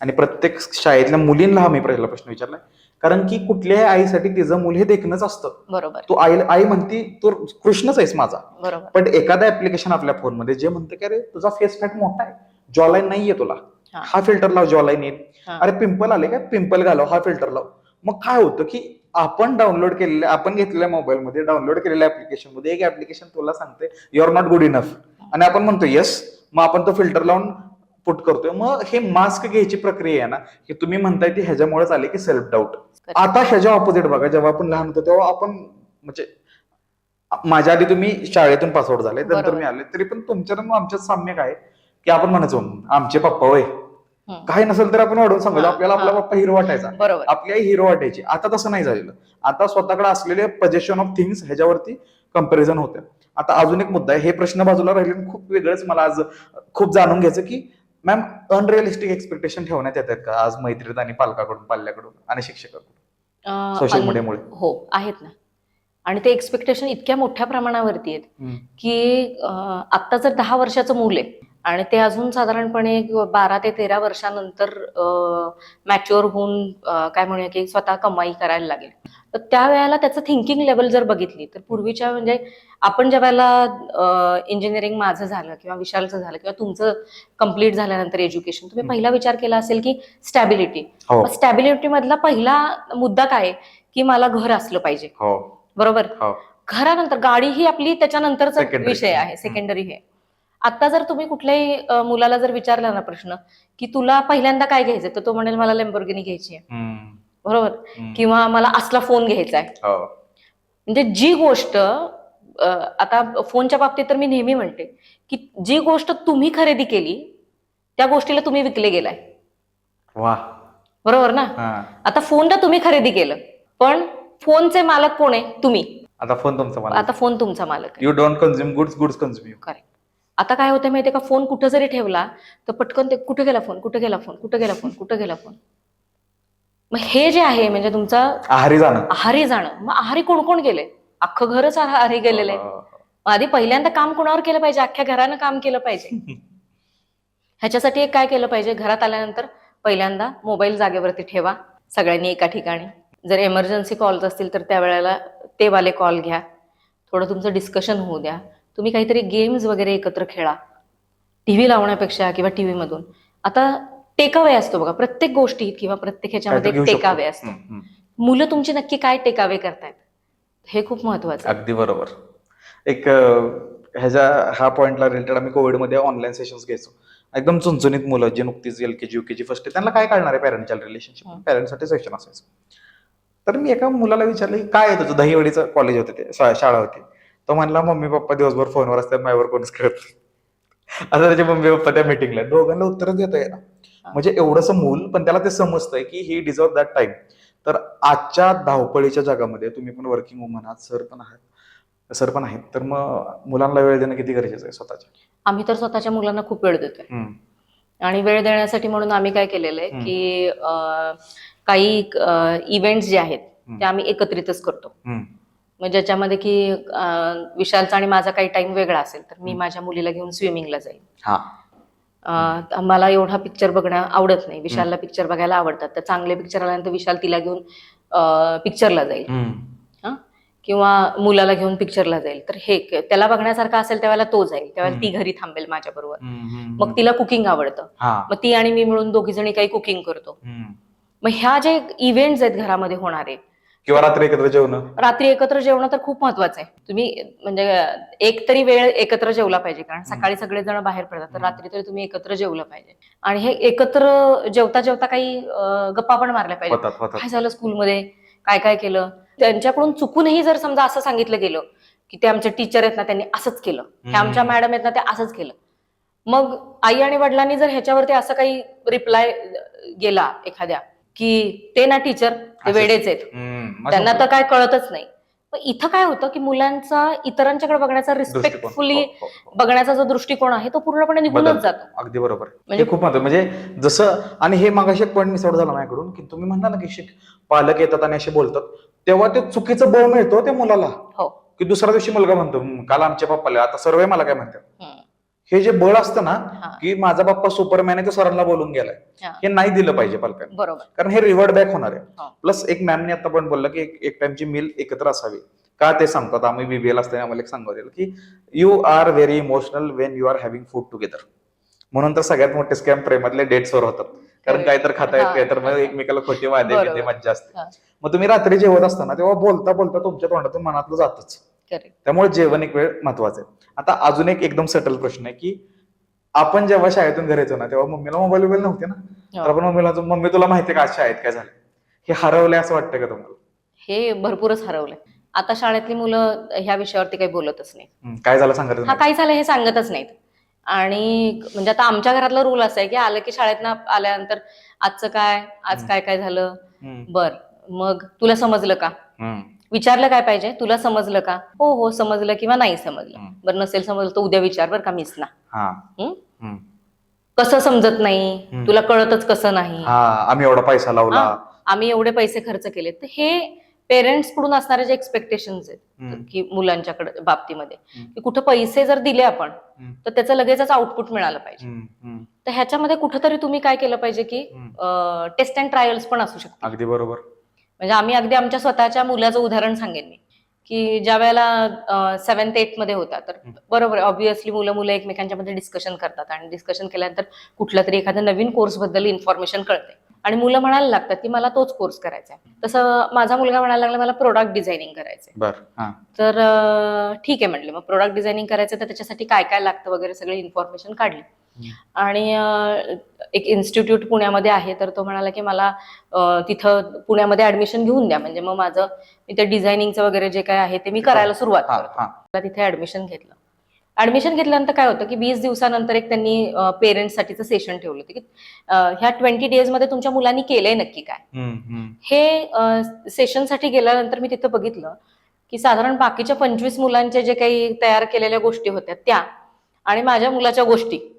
आणि प्रत्येक शाळेतल्या मुलींना हा मी पहिला प्रश्न विचारलाय, कारण की कुठल्याही आईसाठी तिचं मूल हे देखणंच असतं. बरोबर. तू आई म्हणती तू कृष्णच आहेस माझा. बरोबर. पण एखादा ऍप्लिकेशन आपल्या फोनमध्ये जे म्हणतं की अरे तुझा फेस फॅट मोठा आहे, जॉलाईन नाहीये तुला, हा फिल्टर लाव जॉलाईन येईल. अरे पिंपल आले का, पिंपल घालव, हा फिल्टर लाव. मग काय होतं की आपण डाउनलोड केलेल्या, आपण घेतलेल्या मोबाईलमध्ये डाउनलोड केलेल्या ऍप्लिकेशन मध्ये एक ऍप्लिकेशन तुला सांगते you are not good enough, आणि आपण म्हणतो येस, मग आपण तो फिल्टर लावून पुट करतोय. मग हे मास्क घ्यायची प्रक्रिया आहे ना, की तुम्ही म्हणताय ती ह्याच्यामुळेच आली की सेल्फ डाऊट. आता ह्याच्या ऑपोजिट बघा, जेव्हा आपण लहान होतो तेव्हा आपण म्हणजे माझ्या आधी तुम्ही शाळेतून पासआउट झाले, नंतर बरोबर. मी आले, तरी पण तुमच्यात आणि आमच्यात साम्य काय की आपण म्हणायचो आमचे पप्पा वय काही नसेल तर आपण वाढवून सांगायचो. हा, आपल्याला आपला हा. पप्पा हिरो वाटायचा, बरोबर. आपली आई हिरो वाटायची. आता तसं नाही झालेलं. आता स्वतःकडे असलेले पोझिशन ऑफ थिंग्स ह्याच्यावरती कम्पॅरिझन होतं. आता अजून एक मुद्दा आहे, हे प्रश्न बाजूला राहिले आणि खूप वेगळंच मला आज खूप जाणून घ्यायचं की मॅम अनरिअलिस्टिक एक्सपेक्टेशन ठेवण्यात येतात का आज मैत्रीत आणि पालकाकडून, पाल्याकडून आणि शिक्षकाकडून सोशल मीडियामुळे? हो, आहेत ना. आणि ते एक्सपेक्टेशन इतक्या मोठ्या प्रमाणावरती आहेत की आता जर 10 वर्षाचं मूल आहे आणि ते अजून साधारणपणे 12 ते 13 वर्षानंतर मॅच्युअर होऊन काय म्हणूया की स्वतः कमाई करायला लागेल, तर त्यावेळेला त्याचं थिंकिंग लेवल जर बघितली तर पूर्वीच्या म्हणजे आपण ज्या वेळेला इंजिनिअरिंग माझं झालं किंवा विशालचं झालं किंवा तुमचं कम्प्लीट झाल्यानंतर एज्युकेशन, तुम्ही पहिला विचार केला असेल की स्टॅबिलिटी. स्टॅबिलिटी मधला पहिला मुद्दा काय की मला घर असलं पाहिजे, बरोबर. घरानंतर गाडी ही आपली त्याच्यानंतरचा विषय आहे, सेकंडरी हे. आता जर तुम्ही कुठल्याही मुलाला जर विचारला ना प्रश्न की तुला पहिल्यांदा काय घ्यायचंय, तर तो म्हणेल मला लॅम्बोर्गिनी घ्यायची आहे, बरोबर, किंवा मला असला फोन घ्यायचा आहे. म्हणजे जी गोष्ट आता फोनच्या बाबतीत तर मी नेहमी म्हणते की जी गोष्ट तुम्ही खरेदी केली त्या गोष्टीला तुम्ही विकले गेलाय, बरोबर ना. आता फोनला तुम्ही खरेदी केलं पण फोनचे मालक कोण आहे? तुम्ही. आता फोन तुमचा मालक, आता फोन तुमचा मालक आहे. You don't consume goods, goods consume you. Correct. आता काय होतं माहितीये का, फोन कुठं जरी ठेवला तर पटकन ते कुठे गेला फोन, कुठे गेला फोन, कुठे गेला फोन, कुठे गेला फोन. मग हे जे आहे म्हणजे तुमचा आहारी जाणं. मग आहारी कोण कोण गेले? अख्खं घरच आहारी गेलेलं आहे. आधी पहिल्यांदा काम कोणावर केलं पाहिजे? अख्ख्या घरानं काम केलं पाहिजे. ह्याच्यासाठी एक काय केलं पाहिजे, घरात आल्यानंतर पहिल्यांदा मोबाईल जागेवरती ठेवा सगळ्यांनी एका ठिकाणी. जर इमर्जन्सी कॉल्स असतील तर त्यावेळेला ते वाले कॉल घ्या, थोडं तुमचं डिस्कशन होऊ द्या. तुम्ही काहीतरी गेम्स वगैरे एकत्र खेळा, टीव्ही लावण्यापेक्षा किंवा टीव्ही मधून. आता टेकअवे असतो बघा प्रत्येक गोष्टीत किंवा प्रत्येक ह्याच्यामध्ये टेकअवे असतो. मुलं तुमची नक्की काय टेकअवे करतायत हे खूप महत्वाचं. अगदी बरोबर. एक हा पॉइंटला रिलेटेड आम्ही कोविडमध्ये ऑनलाईन सेशन्स घ्यायचो. एकदम चुनचुनीत मुलं जे नुकतीच LKG UKG फर्स्ट त्यांना काय कळणार आहे पॅरेंटच्या रिलेशनशिप, पॅरेंटसाठी सेशन असायचं. तर मी एका मुलाला विचारलं की काय आहे तुझं, दहीवडीचं कॉलेज होते ते, शाळा होती. तो म्हणला मम्मी पप्पा दिवसभर फोनवर असतात, माझ्यावर कोणीच खेळत नाही. आता त्याचे मम्मी पप्पा त्या मिटिंगला, दोघांना उत्तरच देता येणार. म्हणजे एवढंसं मूल पण त्याला ते समजतंय की ही डिझर्व दॅट टाइम. तर आजच्या धावपळीच्या जगामध्ये तुम्ही पण वर्किंग वुमन आहात, सर पण आहेत, तर मग मुलांना वेळ देणं किती गरजेचं आहे स्वतःच्या? आम्ही तर स्वतःच्या मुलांना खूप वेळ देतोय आणि वेळ देण्यासाठी म्हणून आम्ही काय केलेलं आहे की काही इव्हेंट्स जे आहेत ते आम्ही एकत्रितच करतो. मग ज्याच्यामध्ये की विशालचा आणि माझा काही टाइम वेगळा असेल तर मी माझ्या मुलीला घेऊन स्विमिंगला जाईल. मला एवढा पिक्चर बघणं आवडत नाही, विशालला पिक्चर बघायला आवडतात, तर चांगले पिक्चर आल्यानंतर विशाल तिला घेऊन पिक्चरला जाईल किंवा मुलाला घेऊन पिक्चरला जाईल. तर हे त्याला बघण्यासारखं असेल त्यावेळेला तो जाईल, त्यावेळेला ती घरी थांबेल माझ्या बरोबर. मग तिला कुकिंग आवडतं, मग ती आणि मी मिळून दोघी जणी काही कुकिंग करतो. मग ह्या जे इव्हेंट्स आहेत घरामध्ये होणारे किंवा रात्री एकत्र जेवणं तर खूप महत्वाचं आहे. तुम्ही म्हणजे एक तरी वेळ एकत्र जेवला पाहिजे, कारण सकाळी सगळेजण बाहेर पडतात, तर रात्री तरी तुम्ही एकत्र जेवलं पाहिजे. आणि हे एकत्र जेवता जेवता काही गप्पा पण मारल्या पाहिजे. काय झालं स्कूलमध्ये, काय काय केलं. त्यांच्याकडून चुकूनही जर समजा असं सांगितलं गेलं की ते आमचे टीचर आहेत ना त्यांनी असंच केलं, हे आमच्या मॅडम आहेत ना ते असंच केलं, मग आई आणि वडिलांनी जर ह्याच्यावरती असं काही रिप्लाय गेला एखाद्या की ते ना टीचर ते वेडेच आहेत, त्यांना तर काय कळतच नाही. पण इथं काय होतं की मुलांचा इतरांच्याकडे बघण्याचा, रिस्पेक्टफुली बघण्याचा जो दृष्टिकोन आहे तो पूर्णपणे निघूनच जातो. अगदी बरोबर. म्हणजे खूप महत्त्वाचं, म्हणजे जसं, आणि हे मागाशी एक पॉईंट मिस आउट झाला माझ्याकडून की तुम्ही म्हणता ना की पालक येतात आणि असे बोलतात, तेव्हा ते चुकीचं बळ मिळतो त्या मुलाला. की दुसऱ्या दिवशी मुलगा म्हणतो काल आमच्या पप्पाला, आता सर्व मला काय म्हणतात. हे जे बळ असतं ना की माझा बाप्पा सुपरमॅन आहे, तो सरांना बोलून गेलाय, हे नाही दिलं पाहिजे पालकांनी, कारण हे रिव्हर्ट बॅक होणार आहे. प्लस एक मॅमने आता पण बोललं की एक टाइमची मील एकत्र असावी. का ते सांगतात, आम्ही BBL असताना आम्हाला एक सांगत की you are very emotional when you are having food together. म्हणून तर सगळ्यात मोठे स्कॅम प्रेमातले डेट्सवर होतात, कारण काय तर खाता येत, काय तर मग एकमेकाला खोटी वादे घेते, मज्जा असते. मग तुम्ही रात्री जेवत असताना तेव्हा बोलता बोलता तुमच्या तोंडातून मनातलं जातच. त्यामुळे जेवण एक वेळ महत्वाचं आहे. आता अजून एक एकदम सटल प्रश्न आहे की आपण जेव्हा शाळेतून घरी येतो ना तेव्हा मम्मीला मोबाईल नव्हते ना, तर आपण मम्मीला मम्मी तुला माहितीये का आज शाळेत काय झालं, हे हरवलंय असं वाटतं का तुम्हाला? हे भरपूरच हरवलंय. आता शाळेतली मुलं ह्या विषयावरती काही बोलतच नाही. काय झालं सांगत हा काय झालं हे सांगतच नाहीत. आणि म्हणजे आता आमच्या घरातला रूल असा आहे की आलं की शाळेतनं आल्यानंतर आजचं काय, आज काय काय झालं, बर मग तुला समजलं का, विचारलं काय पाहिजे, तुला समजलं का, हो हो समजलं किंवा नाही समजलं, बरं नसेल समजलं तर उद्या विचार बरं का मिस ना. कसं समजत नाही, तुला कळतच कसं नाही, आम्ही एवढा पैसा लावला, आम्ही एवढे पैसे खर्च केले. तर हे पेरेंट्स कडून असणारे जे एक्सपेक्टेशन्स आहेत की मुलांच्याकडे बाबतीमध्ये, की कुठे पैसे जर दिले आपण तर त्याचं लगेचच आउटपुट मिळालं पाहिजे. तर ह्याच्यामध्ये कुठेतरी तुम्ही काय केलं पाहिजे की टेस्ट अँड ट्रायल्स पण असू शकतात. अगदी बरोबर. म्हणजे आम्ही अगदी आमच्या स्वतःच्या मुलाचं उदाहरण सांगेन मी, की ज्या वेळेला 7th 8th मध्ये होता तर बरोबर ऑब्व्हियसली मुलं एकमेकांच्या मध्ये डिस्कशन करतात आणि डिस्कशन केल्यानंतर कुठल्या तरी एखाद्या नवीन कोर्स बद्दल इन्फॉर्मेशन कळते आणि मुलं म्हणायला लागतात की मला तोच कोर्स करायचा आहे. तसं माझा मुलगा म्हणायला लागला मला प्रोडक्ट डिझायनिंग करायचंय. तर ठीक आहे म्हटले, मग प्रोडक्ट डिझायनिंग करायचं तर त्याच्यासाठी काय काय लागतं वगैरे सगळी इन्फॉर्मेशन काढली आणि एक इन्स्टिट्यूट पुण्यामध्ये आहे तर तो म्हणाला की मला तिथं पुण्यामध्ये ऍडमिशन घेऊन द्या, म्हणजे मग माझं मी ते डिझायनिंगचं वगैरे जे काय आहे ते मी करायला सुरुवात करतो. तिथे ऍडमिशन घेतलं. ऍडमिशन घेतल्यानंतर काय होतं की 20 दिवसानंतर एक त्यांनी पेरेंट्ससाठीचं सेशन ठेवलं होतं की ह्या 20 डेज मध्ये तुमच्या मुलांनी केलंय नक्की काय. हे सेशनसाठी गेल्यानंतर मी तिथं बघितलं की साधारण बाकीच्या 25 मुलांचे जे काही तयार केलेल्या गोष्टी होत्या त्या आणि माझ्या मुलाच्या गोष्टी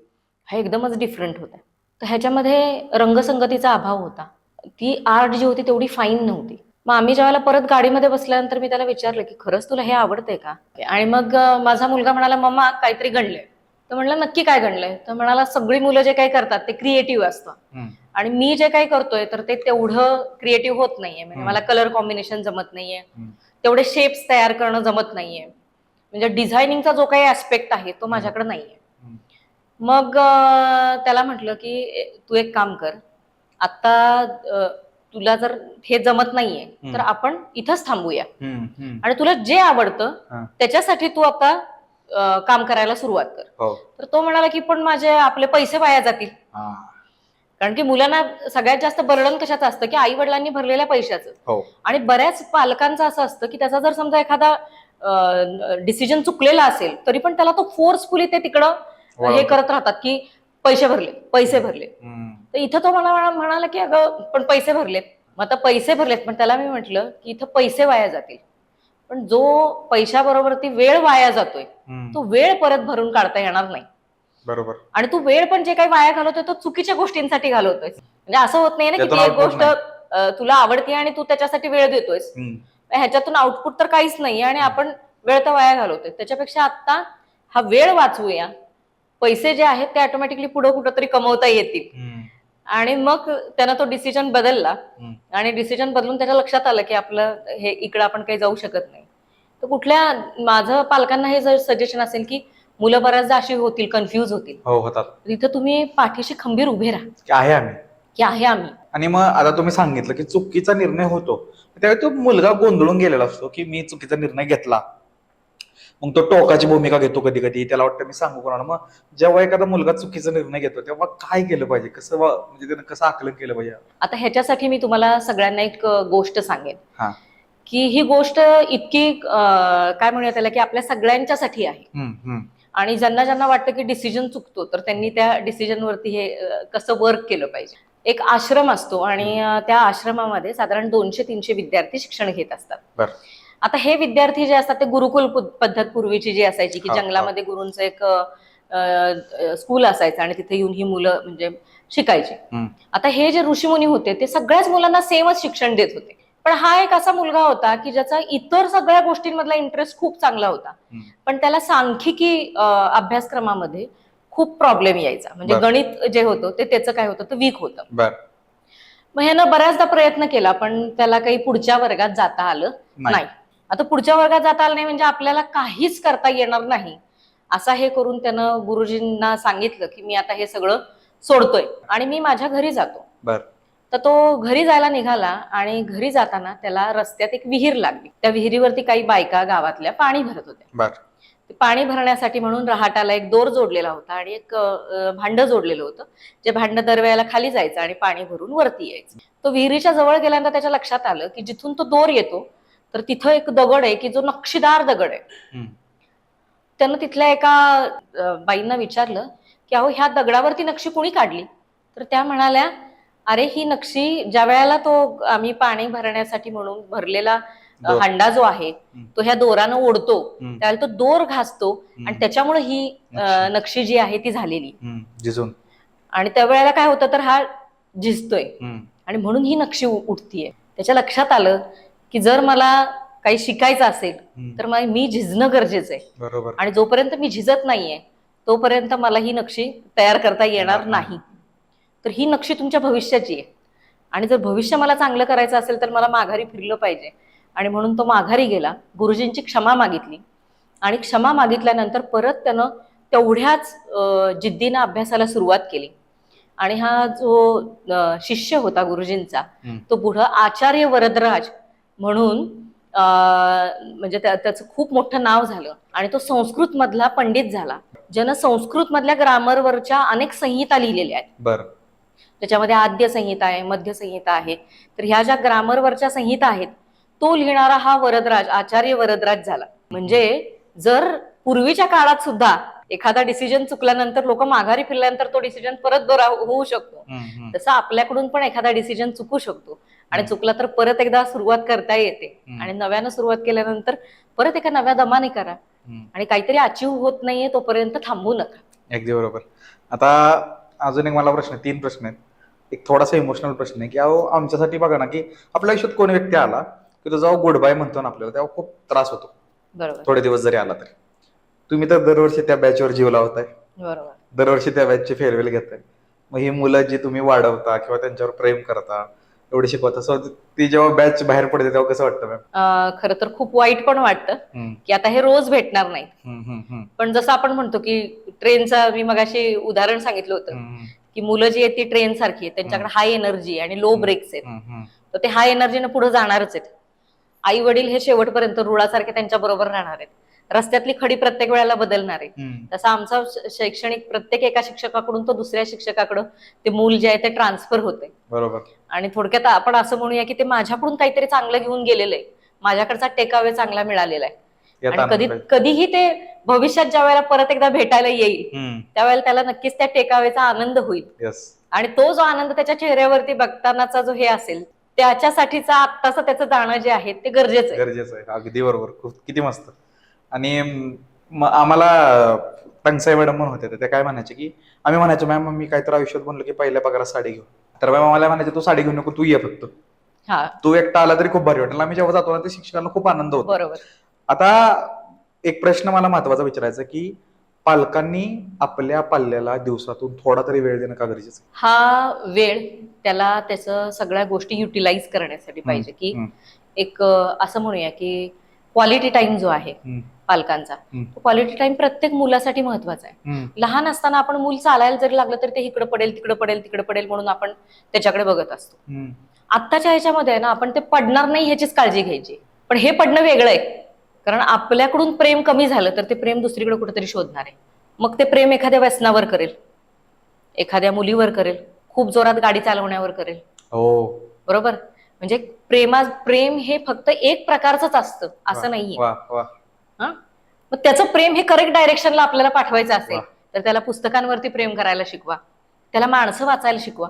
ह्या एकदमच डिफरंट होत्या. तर ह्याच्यामध्ये रंगसंगतीचा अभाव होता. ती आर्ट जी होती तेवढी फाईन नव्हती. मग आम्ही ज्यावेळेला परत गाडीमध्ये बसल्यानंतर मी त्याला विचारलं की खरंच तुला हे आवडतंय का. आणि मग माझा मुलगा म्हणाला मम्मा काहीतरी गणलंय. तर म्हणलं नक्की काय गणलंय. तर म्हणाला सगळी मुलं जे काही करतात ते क्रिएटिव्ह असतं आणि मी जे काही करतोय तर ते तेवढं क्रिएटिव्ह होत नाहीये. म्हणजे मला कलर कॉम्बिनेशन जमत नाहीये, तेवढे शेप्स तयार करणं जमत नाहीये, म्हणजे डिझायनिंगचा जो काही ऍस्पेक्ट आहे तो माझ्याकडे नाहीये. मग त्याला म्हटलं की तू एक काम कर, आता तुला जर हे जमत नाहीये तर आपण इथंच थांबूया आणि तुला जे आवडतं त्याच्यासाठी तू आता काम करायला सुरुवात कर. तर तो म्हणाला की पण माझे आपले पैसे वाया जातील. कारण की मुलांना सगळ्यात जास्त बर्डन कशाचं असतं की आई वडिलांनी भरलेल्या पैशाचं. आणि बऱ्याच पालकांचं असं असतं की त्याचा जर समजा एखादा डिसिजन चुकलेला असेल तरी पण त्याला तो फोर्सफुली ते तिकडं हे करत राहतात की पैसे भरले. तर इथं तो मला म्हणाला की अगं पण पैसे भरलेत. मग आता पैसे भरलेत पण त्याला मी म्हटलं की इथं पैसे वाया जातील पण जो पैशाबरोबर ती वेळ वाया जातोय तो वेळ परत भरून काढता येणार नाही. बरोबर. आणि तू वेळ पण जे काही वाया घालवतोय तो चुकीच्या गोष्टींसाठी घालवतोय. म्हणजे असं होत नाही ना की ती एक गोष्ट तुला आवडते आणि तू त्याच्यासाठी वेळ देतोयस, ह्याच्यातून आउटपुट तर काहीच नाही आणि आपण वेळ तर वाया घालवतोय. त्याच्यापेक्षा आता हा वेळ वाचवूया, पैसे जे आहेत ते ऑटोमॅटिकली पुढे कुठंतरी कमवता येतील. आणि मग त्यानं तो डिसिजन बदलला आणि डिसिजन बदलून त्याच्या लक्षात आलं की आपलं हे इकडं आपण काही जाऊ शकत नाही. तर कुठल्या माझं पालकांना हे जर सजेशन असेल की मुलं बऱ्याचदा अशी होतील, कन्फ्युज होतील, होतात, तिथं तुम्ही पाठीशी खंबीर उभे राहा की आहे आम्ही. आणि मग आता तुम्ही सांगितलं की चुकीचा निर्णय होतो त्यावेळी तो मुलगा गोंधळून गेलेला असतो की मी चुकीचा निर्णय घेतला, मग तो टोकाची भूमिका घेतो कधी कधी, त्याला वाटतं मी सांगू कोणाला. मग जेव्हा एखादा मुलगा चुकीचा निर्णय घेतो तेव्हा काय केलं पाहिजे, कसं म्हणजे त्यानं कसं आकलन केलं पाहिजे. आता ह्याच्यासाठी मी तुम्हाला सगळ्यांना एक गोष्ट सांगेन की ही गोष्ट इतकी काय म्हणूया त्याला की आपल्या सगळ्यांच्यासाठी आहे आणि ज्यांना ज्यांना वाटतं की डिसिजन चुकतो तर त्यांनी त्या डिसिजनवरती हे कसं वर्क केलं पाहिजे. एक आश्रम असतो आणि त्या आश्रमामध्ये साधारण 200-300 विद्यार्थी शिक्षण घेत असतात. आता हे विद्यार्थी जे असतात ते गुरुकुल पद्धत पूर्वीची जी असायची की जंगलामध्ये गुरूंचं एक स्कूल असायचं आणि तिथे येऊन ही मुलं म्हणजे शिकायची. आता हे जे ऋषीमुनी होते ते सगळ्याच मुलांना सेमच शिक्षण देत होते. पण हा एक असा मुलगा होता की ज्याचा इतर सगळ्या गोष्टींमधला इंटरेस्ट खूप चांगला होता पण त्याला सांख्यिकी अभ्यासक्रमामध्ये खूप प्रॉब्लेम यायचा. म्हणजे गणित जे होतं ते त्याचं काय होतं तर वीक होतं. मग ह्यानं बऱ्याचदा प्रयत्न केला पण त्याला काही पुढच्या वर्गात जाता आलं नाही. आता पुढच्या वर्गात जाता आलं नाही म्हणजे आपल्याला काहीच करता येणार नाही असा हे करून त्यानं गुरुजींना सांगितलं की मी आता हे सगळं सोडतोय आणि मी माझ्या घरी जातो. तर तो घरी जायला निघाला आणि घरी जाताना त्याला रस्त्यात एक विहीर लागली. त्या विहिरीवरती काही बायका गावातल्या पाणी भरत होत्या. पाणी भरण्यासाठी म्हणून रहाटाला एक दोर जोडलेला होता आणि एक भांड जोडलेलं होतं जे भांड दरवेळेला खाली जायचं आणि पाणी भरून वरती यायचं. तो विहिरीच्या जवळ गेल्यानंतर त्याच्या लक्षात आलं की जिथून तो दोर येतो तर तिथं एक दगड आहे की जो नक्षीदार दगड आहे. हम्म. त्यानं तिथल्या एका बाईंना विचारलं की अहो ह्या दगडावरती नक्षी कोणी काढली? तर त्या म्हणाल्या, अरे ही नक्षी ज्या वेळेला तो आम्ही पाणी भरण्यासाठी म्हणून भरलेला दोर. हंडा जो आहे तो ह्या दोरानं ओढतो, हम्म. त्यावेळेला तो दोर घासतो आणि त्याच्यामुळे ही नक्षी जी आहे ती झालेली. जिजून. आणि त्यावेळेला काय होतं तर हा झिजतोय हम्म. आणि म्हणून ही नक्षी उठतीये. त्याच्या लक्षात आलं की जर मला काही शिकायचं असेल तर मी झिजणं गरजेचं आहे. बरोबर. आणि जोपर्यंत मी झिजत नाहीये तोपर्यंत मला ही नक्षी तयार करता येणार नाही. तर ही नक्षी तुमच्या भविष्याची आहे आणि जर भविष्य मला चांगलं करायचं असेल तर मला माघारी फिरलं पाहिजे. आणि म्हणून तो माघारी गेला, गुरुजींची क्षमा मागितली आणि क्षमा मागितल्यानंतर परत त्यानं तेवढ्याच जिद्दीनं अभ्यासाला सुरुवात केली. आणि हा जो शिष्य होता गुरुजींचा तो पुढं आचार्य वरदराज म्हणून म्हणजे त्याचं खूप मोठं नाव झालं आणि तो संस्कृत मधला पंडित झाला, ज्यानं संस्कृत मधल्या ग्रामरवरच्या अनेक संहिता लिहिलेल्या आहेत. बरं. त्याच्यामध्ये आद्य संहिता आहे, मध्य संहिता आहे. तर ह्या ज्या ग्रामरवरच्या संहिता आहेत तो लिहिणारा हा वरदराज, आचार्य वरदराज झाला. म्हणजे जर पूर्वीच्या काळात सुद्धा एखादा डिसिजन चुकल्यानंतर लोक माघारी फिरल्यानंतर तो डिसिजन परत होऊ शकतो, तसं आपल्याकडून पण एखादा डिसिजन चुकू शकतो आणि चुकला तर परत एकदा सुरुवात करता येते. आणि नव्यानं सुरुवात केल्यानंतर परत एका नव्या दमाने करा आणि काहीतरी अचीव होत नाहीये तोपर्यंत थांबू नका. अगदी बरोबर. आता अजून एक मला प्रश्न, 3 प्रश्न आहेत. एक थोडासा इमोशनल प्रश्न आहे की अहो आमच्यासाठी बघा ना की आपल्या आयुष्यात कोणी व्यक्ती आला की तो जेव्हा गुड बाय म्हणतो ना आपल्याला तेव्हा खूप त्रास होतो. बरोबर. थोडे दिवस जरी आला तरी. तुम्ही तर दरवर्षी त्या बॅचवर जीव लावताय, बरोबर, दरवर्षी त्या बॅचची फेअरवेल घेताय. मग ही मुलं जी तुम्ही वाढवता किंवा त्यांच्यावर प्रेम करता, एवढे शिकवता, सो ती जेव्हा बॅच बाहेर पडते तेव्हा कसं वाटतं मॅम? खरं तर खूप वाईट पण वाटतं की आता हे रोज भेटणार नाही. पण जसं आपण म्हणतो की ट्रेनचं मी मगाशी उदाहरण सांगितलं होतं की मुलं जी आहेत ती ट्रेन सारखी आहेत, त्यांच्याकडे हाय एनर्जी आणि लो ब्रेक्स आहेत, तर ते हाय एनर्जीने पुढे जाणारच आहेत. आई वडील हे शेवटपर्यंत रुळासारखे त्यांच्या बरोबर राहणार आहेत. रस्त्यातली खडी प्रत्येक वेळेला बदलणार आहे. तसा आमचा शैक्षणिक प्रत्येक एका शिक्षकाकडून तो दुसऱ्या शिक्षकाकडं ते मूल जे आहे ते ट्रान्सफर होते. बरोबर. आणि थोडक्यात आपण असं म्हणूया की ते माझ्याकडून काहीतरी चांगलं घेऊन गेलेलं आहे, माझ्याकडचा टेकअवे चांगला मिळालेला आहे. आणि कधीही ते भविष्यात ज्या वेळेला परत एकदा भेटायला येईल त्यावेळेला त्याला नक्कीच त्या टेकअवेचा आनंद होईल. आणि तो जो आनंद त्याच्या चेहऱ्यावरती बघतानाचा जो हे असेल त्याच्यासाठीचा आत्ताचं त्याचं जाणं जे आहे ते गरजेचं आहे. अगदी बरोबर. खूप किती मस्त. आणि आम्हाला टंगसाई मॅडम म्हणून होते, ते काय म्हणायचे की आम्ही म्हणायचो मॅम मी काहीतरी आयुष्यात म्हणलं की पहिल्या पगारात साडी घेऊ, तर मॅम आम्हाला म्हणायचे तू साडी घेऊ नको, तू ये फक्त, तू एकटा आला तरी खूप भारी वाटेल. आम्ही जेव्हा जातो ना ते शिक्षकांना खूप आनंद होतो. बरोबर. आता एक प्रश्न मला महत्वाचा विचारायचा की पालकांनी आपल्या पाल्याला दिवसातून थोडा तरी वेळ देणं का गरजेचं? हा वेळ त्याला त्याचं सगळ्या गोष्टी युटिलाइज करण्यासाठी पाहिजे. की एक असं म्हणूया की क्वालिटी टाइम जो आहे पालकांचा, तो क्वालिटी टाइम प्रत्येक मुलासाठी महत्वाचा आहे. लहान असताना आपण मूल चालायला जरी लागलं तरी ते इकडे पडेल तिकडे पडेल तिकडे पडेल म्हणून आपण त्याच्याकडे बघत असतो. आत्ताच्या ह्याच्यामध्ये ना आपण ते पडणार नाही ह्याचीच काळजी घ्यायची. पण हे पडणं वेगळं आहे, कारण आपल्याकडून प्रेम कमी झालं तर ते प्रेम दुसरीकडे कुठेतरी शोधणार आहे. मग ते प्रेम एखाद्या व्यसनावर करेल, एखाद्या मुलीवर करेल, खूप जोरात गाडी चालवण्यावर करेल. बरोबर. म्हणजे प्रेम हे फक्त एक प्रकारचंच असतं असं नाहीये. मग त्याचं प्रेम हे करेक्ट डायरेक्शनला आपल्याला पाठवायचं असेल तर त्याला पुस्तकांवरती प्रेम करायला शिकवा, त्याला माणसं वाचायला शिकवा.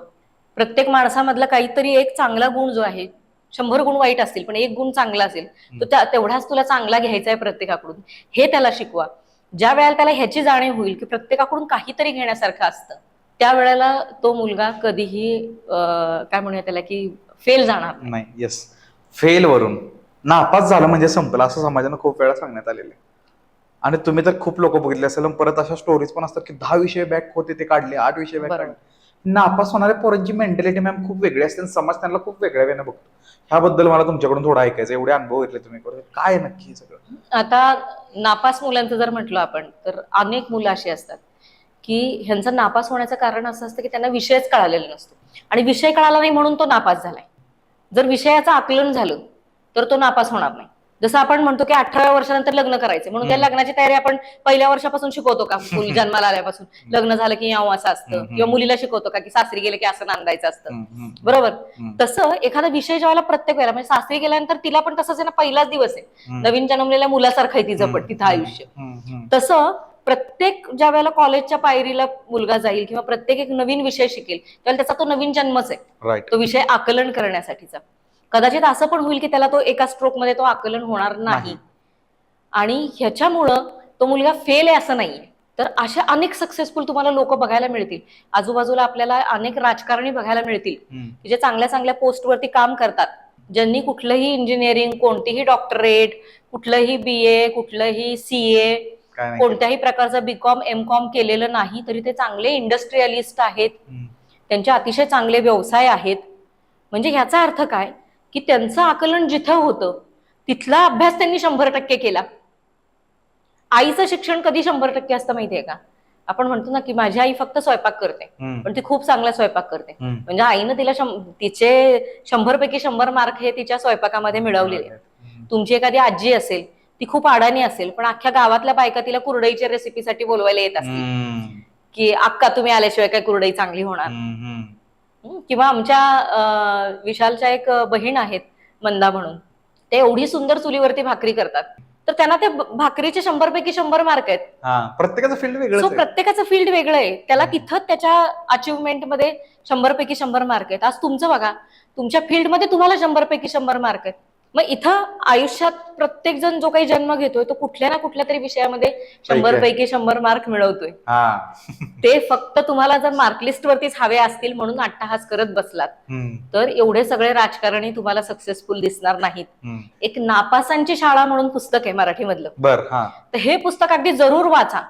प्रत्येक माणसामधला काहीतरी एक चांगला गुण जो आहे, 100 गुण वाईट असतील पण एक गुण चांगला असेल तर तेवढाच तुला चांगला घ्यायचा आहे प्रत्येकाकडून, हे त्याला शिकवा. ज्या वेळेला त्याला ह्याची जाणीव होईल की प्रत्येकाकडून काहीतरी घेण्यासारखं असतं त्यावेळेला तो मुलगा कधीही काय म्हणूया त्याला की फेल जाणार नाही. येस, फेल वरून नापास झालं म्हणजे संपलं असं समाजानं खूप वेळा सांगण्यात आलेलं आहे. आणि तुम्ही तर खूप लोक बघितले असेल, परत अशा स्टोरीज पण असतात की 10 विषय बॅक होते ते काढले, 8 विषय बॅक काढले. नापास होणाऱ्या पोरांची मेंटॅलिटी मॅम खूप वेगळी असते, समाज त्यांना खूप वेगळ्या वेळेने बघतो. ह्याबद्दल मला तुमच्याकडून थोडं ऐकायचं, एवढे अनुभव घेतले तुम्ही, काय नक्की हे सगळं? आता नापास मुलांचं जर म्हटलं आपण तर अनेक मुलं अशी असतात की ह्यांचं नापास होण्याचं कारण असं असतं की त्यांना विषयच कळालेला नसतो आणि विषय कळाला नाही म्हणून तो नापास झालाय. जर विषयाचं आकलन झालं तर तो नापास होणार नाही. जसं आपण म्हणतो की 18व्या वर्षानंतर लग्न करायचं म्हणून त्या लग्नाची तयारी आपण पहिल्या वर्षापासून शिकवतो का मुली जन्माला आल्यापासून लग्न झालं की यावं असं असतं किंवा मुलीला शिकवतो का की सासरी गेले की असं नांदायचं असतं बरोबर. तसं एखादा विषय ज्यावेळेला प्रत्येक वेळेला म्हणजे सासरी गेल्यानंतर तिला पण तसंच आहे ना, पहिलाच दिवस आहे, नवीन जन्मलेल्या मुलासारखं आहे तिचं पण तिथं आयुष्य. तसं प्रत्येक ज्या वेळेला कॉलेजच्या पायरीला मुलगा जाईल किंवा प्रत्येक एक नवीन विषय शिकेल त्यावेळेला त्याचा तो नवीन जन्मच आहे, तो विषय आकलन करण्यासाठीचा. कदाचित असं पण होईल की त्याला तो एका स्ट्रोक मध्ये तो आकलन होणार नाही आणि ह्याच्यामुळं तो मुलगा फेल आहे असं नाहीये. तर अशा अनेक सक्सेसफुल तुम्हाला लोक बघायला मिळतील आजूबाजूला, आपल्याला अनेक राजकारणी बघायला मिळतील की जे चांगल्या चांगल्या पोस्टवरती काम करतात, ज्यांनी कुठलंही इंजिनिअरिंग, कोणतीही डॉक्टरेट, कुठलंही BA, कुठलंही CA, कोणत्याही प्रकारचं BCom MCom केलेलं नाही, तरी ते चांगले इंडस्ट्रियलिस्ट आहेत, त्यांचे अतिशय चांगले व्यवसाय आहेत. म्हणजे ह्याचा अर्थ काय की त्यांचं आकलन जिथं होतं तिथला अभ्यास त्यांनी 100% केला. आईचं शिक्षण कधी 100% असतं माहितीये का? आपण म्हणतो ना की माझी आई फक्त स्वयंपाक करते पण ती खूप चांगला स्वयंपाक करते, म्हणजे आईनं तिला तिचे 100 पैकी 100 मार्क हे तिच्या स्वयंपाकामध्ये मिळवलेले. तुमची एखादी आजी असेल, ती खूप अडाणी असेल पण अख्ख्या गावातल्या बायका तिला कुरडईच्या रेसिपीसाठी बोलवायला येत असतील की अक्का तुम्ही आल्याशिवाय काय कुरडई चांगली होणार. किंवा आमच्या विशालच्या एक बहीण आहेत मंदा म्हणून, ते एवढी सुंदर चुलीवरती भाकरी करतात, तर त्यांना त्या भाकरीचे 100 पैकी 100 मार्क आहेत. प्रत्येकाचं फील्ड वेगळं, प्रत्येकाचं फील्ड वेगळं आहे, त्याला तिथं त्याच्या अचिव्हमेंट मध्ये 100 पैकी 100 मार्क आहेत. आज तुमचं बघा, तुमच्या फील्डमध्ये तुम्हाला 100 पैकी 100 मार्क आहेत. मग इथं आयुष्यात प्रत्येक जण जो काही जन्म घेतोय तो कुठल्या ना कुठल्या तरी विषयामध्ये 100 पैकी 100 मार्क मिळवतोय. ते फक्त तुम्हाला जर मार्कलिस्ट वरतीच हवे असतील म्हणून अट्टहास करत बसलात तर एवढे सगळे राजकारणी तुम्हाला सक्सेसफुल दिसणार नाहीत. एक नापासांची शाळा म्हणून पुस्तक आहे मराठीमधलं, तर हे पुस्तक अगदी जरूर वाचा.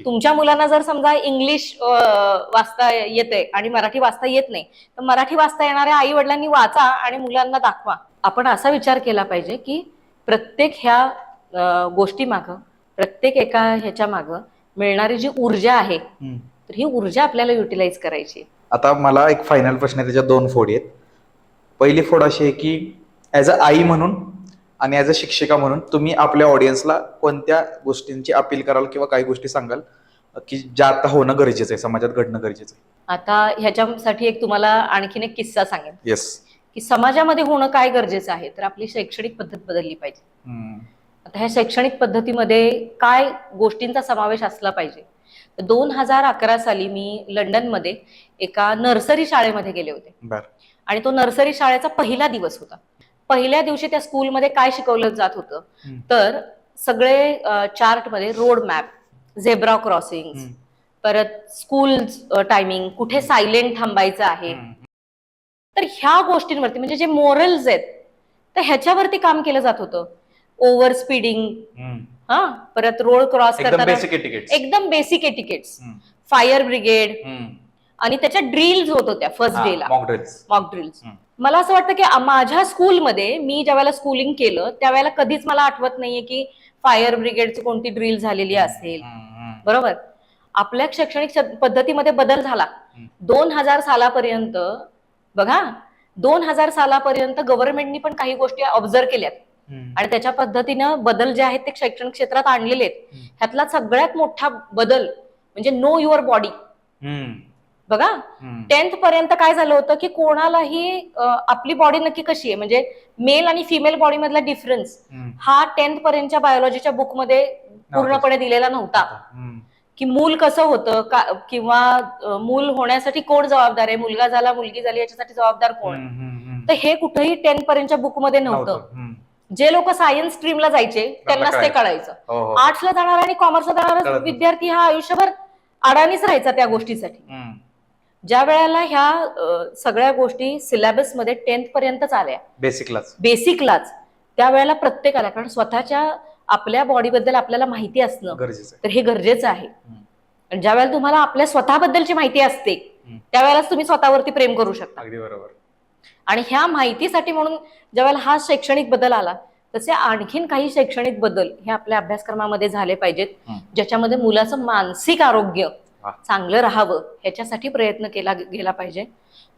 तुमच्या मुलांना जर समजा इंग्लिश वाचता येते आणि मराठी वाचता येत नाही, तर मराठी वाचता येणाऱ्या आई वडिलांनी वाचा आणि मुलांना दाखवा. आपण असा विचार केला पाहिजे की प्रत्येक ह्या गोष्टी मागं, प्रत्येक एका ह्याच्या मागं मिळणारी जी ऊर्जा आहे तर ही ऊर्जा आपल्याला युटिलाइज करायची. आता मला एक फायनल प्रश्न आहे, त्याच्या 2 फोडी आहेत. पहिली फोड अशी आहे की ऍज अ आई म्हणून आणि ऍज अ शिक्षिका म्हणून तुम्ही आपल्या ऑडियन्सला कोणत्या गोष्टींची अपील कराल किंवा काही गोष्टी सांगाल की ज्या आता होणं गरजेचं आहे, समाजात घडणं गरजेचं आहे? आता ह्याच्यासाठी एक तुम्हाला आणखीन एक किस्सा सांगेन. येस. की समाजामध्ये होणं काय गरजेचं आहे, तर आपली शैक्षणिक पद्धत बदलली पाहिजे. आता ह्या शैक्षणिक पद्धतीमध्ये काय गोष्टींचा समावेश असला पाहिजे. 2011 साली मी लंडनमध्ये एका नर्सरी शाळेमध्ये गेले होते आणि तो नर्सरी शाळेचा पहिला दिवस होता. पहिल्या दिवशी त्या स्कूलमध्ये काय शिकवलं जात होतं, तर सगळे चार्टमध्ये रोड मॅप, झेब्रा क्रॉसिंग, परत स्कूल टायमिंग, कुठे सायलेंट थांबायचं आहे, तर ह्या गोष्टींवरती म्हणजे जे मोरल्स आहेत तर ह्याच्यावरती काम केलं जात होतं. ओव्हर स्पीडिंग, परत रोड क्रॉस करताना एकदम बेसिक एटिकेट्स, फायर ब्रिगेड आणि त्याच्या ड्रिल्स होत होत्या फर्स्ट डेला, मॉक ड्रिल्स. मला असं वाटतं की माझ्या स्कूलमध्ये मी ज्या वेळेला स्कूलिंग केलं त्यावेळेला कधीच मला आठवत नाहीये की फायर ब्रिगेडची कोणती ड्रिल झालेली असेल. बरोबर. आपल्या शैक्षणिक पद्धतीमध्ये बदल झाला 2000 सालापर्यंत. बघा, 2000 सालापर्यंत गव्हर्नमेंटनी पण काही गोष्टी ऑब्झर्व केल्यात आणि त्याच्या पद्धतीनं बदल जे आहेत ते शैक्षणिक क्षेत्रात आणलेले आहेत. ह्यातला सगळ्यात मोठा बदल म्हणजे नो युअर बॉडी. बघा, 10th पर्यंत काय झालं होतं की कोणालाही आपली बॉडी नक्की कशी आहे म्हणजे मेल आणि फिमेल बॉडी मधला डिफरन्स हा 10th पर्यंतच्या बायोलॉजीच्या बुकमध्ये पूर्णपणे दिलेला नव्हता. की मूल कसं होतं किंवा मूल होण्यासाठी कोण जबाबदार आहे, मुलगा झाला मुलगी झाली याच्यासाठी जबाबदार कोण, तर हे कुठेही 10th पर्यंतच्या बुकमध्ये नव्हतं. जे लोक सायन्स स्ट्रीमला जायचे त्यांनाच ते कळायचं. आर्ट्सला जाणारा आणि कॉमर्सला जाणारा विद्यार्थी हा आयुष्यभर अडाणीच राहायचा त्या गोष्टीसाठी. ज्या वेळेला ह्या सगळ्या गोष्टी सिलेबस मध्ये 10th पर्यंतच आल्या, बेसिकलाच, त्यावेळेला प्रत्येकाला, कारण स्वतःच्या आपल्या बॉडीबद्दल आपल्याला माहिती असणं तर हे गरजेचं आहे. आणि ज्या वेळेला तुम्हाला आपल्या स्वतःबद्दलची माहिती असते त्यावेळेलाच तुम्ही स्वतःवरती प्रेम करू शकता. अगदी बरोबर. आणि ह्या माहितीसाठी म्हणून ज्यावेळेला हा शैक्षणिक बदल आला तसे आणखीन काही शैक्षणिक बदल हे आपल्या अभ्यासक्रमामध्ये झाले पाहिजेत, ज्याच्यामध्ये मुलाचं मानसिक आरोग्य चांगलं राहावं ह्याच्यासाठी प्रयत्न केला गेला पाहिजे.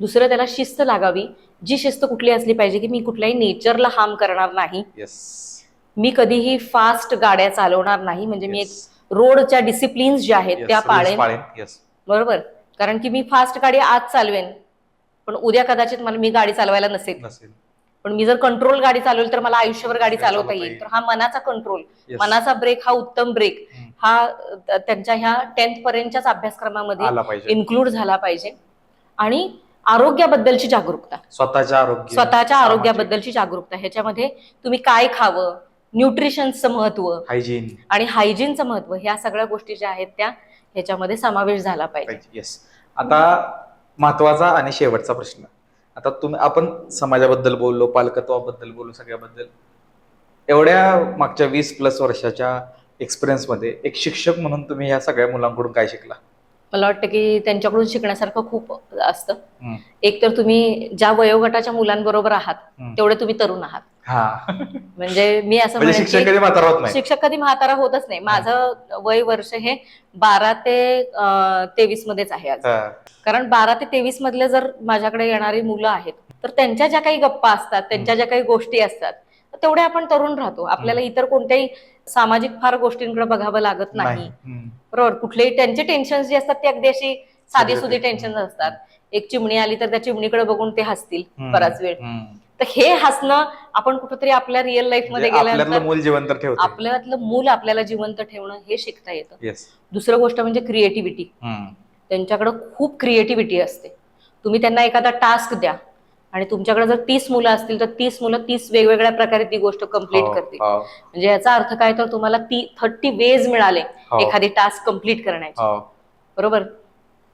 दुसरं, त्याला शिस्त लागावी. जी शिस्त कुठली असली पाहिजे की मी कुठल्याही नेचरला हार्म करणार नाही, मी कधीही फास्ट गाड्या चालवणार नाही, म्हणजे मी एक Yes. रोडच्या डिसिप्लिन्स ज्या आहेत Yes, त्या rules पाळेन. पाळेन. Yes. बरोबर, कारण की मी फास्ट गाडी आज चालवेन, पण उद्या कदाचित मी गाडी चालवायला नसेल. नसेल. पण मी जर कंट्रोल गाडी चालवली तर मला आयुष्यभर गाडी गाडी चालवता चालवता येईल. येईल. तर हा मनाचा कंट्रोल, Yes. मनाचा ब्रेक, हा उत्तम ब्रेक, हम्म. हा त्यांच्या ह्या 10th पर्यंतच्याच अभ्यासक्रमामध्ये आला पाहिजे. इन्क्लूड झाला पाहिजे. आणि आरोग्याबद्दलची जागरूकता, स्वतःच्या आरोग्य, स्वतःच्या सामाजिक, आरोग्याबद्दलची जागरूकता, ह्याच्यामध्ये तुम्ही काय खावं, न्यूट्रिशनचं महत्व हायजीन आणि हायजीनचं महत्व, ह्या सगळ्या गोष्टी ज्या आहेत त्या ह्याच्यामध्ये समावेश झाला पाहिजे. येस. आता महत्वाचा आणि शेवटचा प्रश्न. आता आपण समाजाबद्दल बोललो, पालकत्वाबद्दल बोललो, सगळ्याबद्दल. एवढ्या मागच्या 20+ वर्षाच्या एक्सपिरियन्स मध्ये एक शिक्षक म्हणून तुम्ही ह्या सगळ्या मुलांकडून काय शिकला? मला वाटतं की त्यांच्याकडून शिकण्यासारखं खूप असतं. हम्म. एक तर तुम्ही ज्या वयोगटाच्या मुलांबरोबर आहात तेवढे तुम्ही तरुण आहात. हा. म्हणजे मी असं म्हणजे म्हणेन शिक्षक की कधी म्हातारा होत नाही. शिक्षक कधी म्हातारा होतच नाही. माझं वय वर्ष हे 12 ते 23 मध्येच आहे आज. हा. कारण 12 ते 23 मधले जर माझ्याकडे येणारी मुलं आहेत तर त्यांच्या ज्या काही गप्पा असतात, त्यांच्या ज्या काही गोष्टी असतात, तेवढे आपण तरुण राहतो. आपल्याला इतर कोणत्याही सामाजिक फार गोष्टींकडे बघावं लागत नाही. हम्म. बरोबर, कुठलेही त्यांचे टेन्शन जे असतात ते अगदी अशी साधी सुधी टेन्शन असतात. एक चिमणी आली तर त्या चिमणीकडे बघून ते हसतील बराच वेळ. तर हे हसणं आपण कुठेतरी आपल्या रिअल लाईफ मध्ये आपल्यातलं गेल्यानंतर मूल जिवंत ठेवतो. आपल्यातलं मूल आपल्याला जिवंत ठेवणं हे शिकता येतं. येस. दुसरं गोष्ट म्हणजे क्रिएटिव्हिटी. त्यांच्याकडे खूप क्रिएटिव्हिटी असते. तुम्ही त्यांना एखादा टास्क द्या आणि तुमच्याकडे जर 30 मुलं असतील तर 30 मुलं 30 वेगवेगळ्या प्रकारे ती गोष्ट कम्प्लीट करतील. म्हणजे याचा अर्थ काय, तर तुम्हाला 30 वेज मिळाले एखादी टास्क कम्प्लीट करण्याची. बरोबर.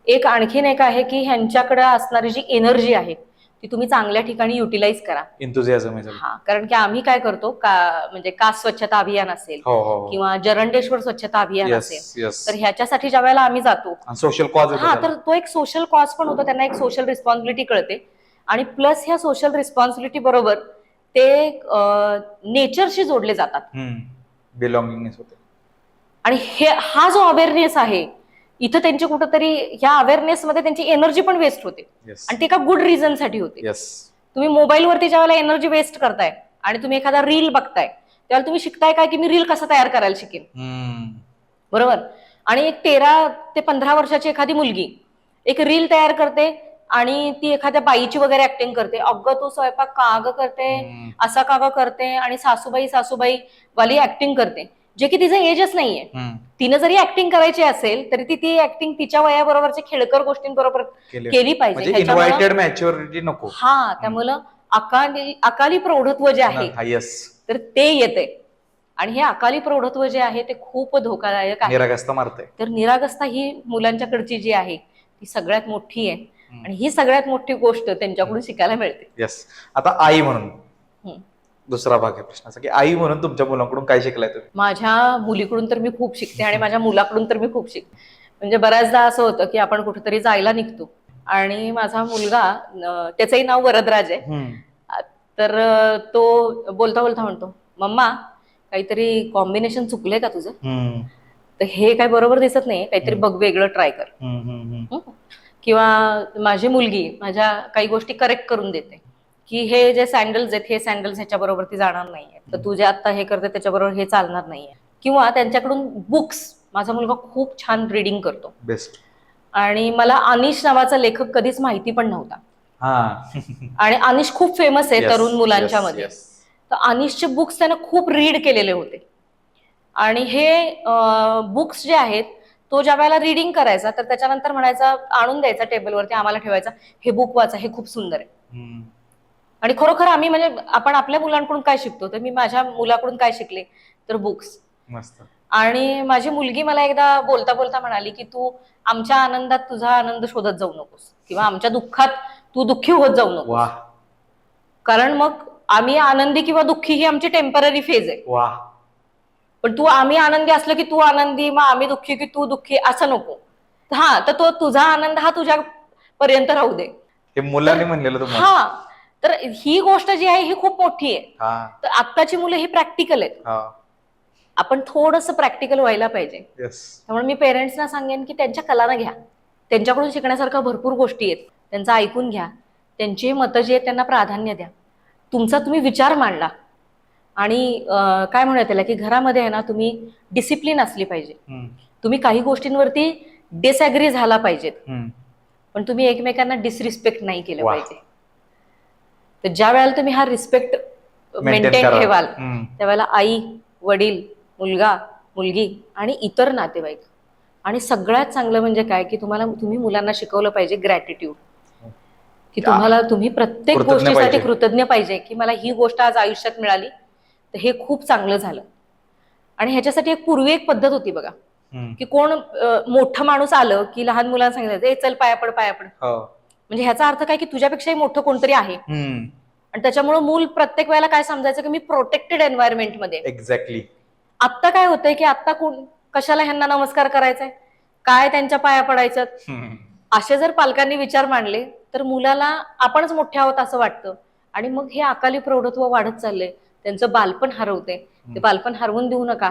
एक आणखीन एक आहे की ह्यांच्याकडे असणारी जी एनर्जी आहे ती तुम्ही चांगल्या ठिकाणी युटिलाइज करा. एन्थुझियाझम. हा, कारण की आम्ही काय करतो म्हणजे कास स्वच्छता अभियान असेल किंवा जरंडेश्वर स्वच्छता अभियान असेल, तर ह्याच्यासाठी ज्या वेळेला आम्ही जातो, सोशल कॉज, हा, तर तो एक सोशल कॉज पण होतो. त्यांना एक सोशल रिस्पॉन्सिबिलिटी कळते आणि प्लस ह्या सोशल रिस्पॉन्सिबिलिटी बरोबर ते नेचरशी जोडले जातात. बिलॉंगिंगनेस होते. आणि हा जो अवेअरनेस आहे इथं त्यांची कुठंतरी ह्या अवेअरनेस मध्ये त्यांची एनर्जी पण वेस्ट होते. आणि ते एका गुड रिझन साठी होते. तुम्ही मोबाईलवरती ज्या वेळेला एनर्जी वेस्ट करताय आणि तुम्ही एखादा रील बघताय त्यावेळेला तुम्ही शिकताय काय की मी रील कसा तयार करायला शिकेन. बरोबर. आणि एक 13 ते 15 वर्षाची एखादी मुलगी एक रील तयार करते आणि ती एखाद्या बाईची वगैरे ऍक्टिंग करते. अगं तू स्वयंपाक का ग करते, असा का ग करते, आणि सासूबाई वाली ऍक्टिंग करते, जे की तिचं एजच नाहीये. तिनं जरी ऍक्टिंग करायची असेल तरी ती ऍक्टिंग तिच्या वयाबरोबरच्या खेळकर गोष्टींबरोबर केली पाहिजे. इन्व्हायटेड मॅच्युरिटी नको. हा, त्यामुळं अकाली प्रौढत्व जे आहे तर ते येते. आणि हे अकाली प्रौढत्व जे आहे ते खूप धोकादायक आहे. निरागसता मारते. तर निरागसता ही मुलांच्याकडची जी आहे ती सगळ्यात मोठी आहे आणि ही सगळ्यात मोठी गोष्ट त्यांच्याकडून शिकायला मिळते. येस. आता आई म्हणून दुसरा भाग आहे प्रश्नाचा, की आई म्हणून तुमच्या मुलांकडून काय शिकलाय तुम्ही? माझ्या मुलीकडून तर मी खूप शिकते आणि माझ्या मुलाकडून तर मी खूप शिकते. म्हणजे बऱ्याचदा असं होतं की आपण कुठेतरी जायला निघतो आणि माझा मुलगा, त्याचंही नाव वरदराज आहे, तर तो बोलता बोलता म्हणतो, मम्मा काहीतरी कॉम्बिनेशन चुकलंय का तुझं, तर हे काय बरोबर दिसत नाही, काहीतरी बघ, वेगळं ट्राय कर. किंवा माझी मुलगी माझ्या काही गोष्टी करेक्ट करून देते की हे जे सँडल्स आहेत हे सँडल्स ह्याच्या बरोबर ती जाणार नाहीये, तर तू जे आता हे करते त्याच्याबरोबर हे चालणार नाहीये. किंवा त्यांच्याकडून बुक्स, माझा मुलगा खूप छान रीडिंग करतो. बेस्ट. आणि मला अनिश नावाचा लेखक कधीच माहिती पण नव्हता. आणि अनिश खूप फेमस आहे तरुण मुलांच्या मध्ये. तर अनिशचे बुक्स त्यानं खूप रीड केलेले होते आणि हे बुक्स जे आहेत तो ज्या वेळेला रीडिंग करायचा तर त्याच्यानंतर म्हणायचा, आणून द्यायचा टेबलवरती, आम्हाला ठेवायचा, हे बुक वाचा, हे खूप सुंदर आहे. आणि खरोखर आम्ही म्हणजे आपण आपल्या मुलांकडून काय शिकतो, तर मी माझ्या मुलाकडून काय शिकले तर बुक्स. मस्त. आणि माझी मुलगी मला एकदा बोलता बोलता म्हणाली की तू आमच्या आनंदात तुझा आनंद शोधत जाऊ नकोस किंवा आमच्या दुःखात तू दुःखी होत जाऊ नकोस, कारण मग आम्ही आनंदी किंवा दुःखी ही आमची टेम्पररी फेज आहे. पण तू आम्ही आनंदी असलं की तू आनंदी, मग आम्ही दुःखी की तू दुःखी, असं नको. हा, तर तो तुझा आनंद हा तुझ्या पर्यंत राहू दे, हे मुलांनी म्हणलेलं तुम्हाला. हा, तर ही गोष्ट जी आहे ही खूप मोठी आहे. तर आत्ताची मुलं ही प्रॅक्टिकल आहेत. आपण थोडंसं प्रॅक्टिकल व्हायला पाहिजे. त्यामुळे मी पेरेंट्सना सांगेन की त्यांच्या कलानं घ्या, त्यांच्याकडून शिकण्यासारख्या भरपूर गोष्टी आहेत, त्यांचं ऐकून घ्या, त्यांची मतं जी आहेत त्यांना प्राधान्य द्या, तुमचा तुम्ही विचार मांडला आणि काय म्हणूया त्याला की घरामध्ये आहे ना तुम्ही डिसिप्लिन असली पाहिजे. तुम्ही काही गोष्टींवरती डिसअग्री झाला पाहिजेत, पण तुम्ही एकमेकांना डिसरिस्पेक्ट नाही केलं वा. पाहिजे. तर ज्या वेळेला तुम्ही हा रिस्पेक्ट मेंटेन करा. ठेवाल त्यावेळेला आई, वडील, मुलगा, मुलगी आणि इतर नातेवाईक, आणि सगळ्यात चांगलं म्हणजे काय की तुम्ही मुलांना शिकवलं पाहिजे ग्रॅटिट्यूड, की तुम्ही प्रत्येक कृतज्ञ गोष्टीसाठी पाहिजे. कृतज्ञ पाहिजे की मला ही गोष्ट आज आयुष्यात मिळाली तर हे खूप चांगलं झालं. आणि ह्याच्यासाठी पूर्वी एक पद्धत होती बघा, की कोण मोठं माणूस आलं की लहान मुलांना सांगितलं ए चल पाया पड पाया पड, म्हणजे ह्याचा अर्थ काय की तुझ्यापेक्षाही मोठं कोणतरी आहे. आणि त्याच्यामुळे मूल प्रत्येक वेळेला काय समजायचं की मी प्रोटेक्टेड एन्व्हायरमेंटमध्ये. एक्झॅक्टली. आता काय होतंय की आता कशाला ह्यांना नमस्कार करायचाय, काय त्यांच्या पाया पडायचं, असे जर पालकांनी विचार मांडले तर मुलाला आपणच मोठे आहोत असं वाटतं, आणि मग हे अकाली प्रौढत्व वाढत चाललंय, त्यांचं बालपण हरवते. ते बालपण हरवून देऊ नका.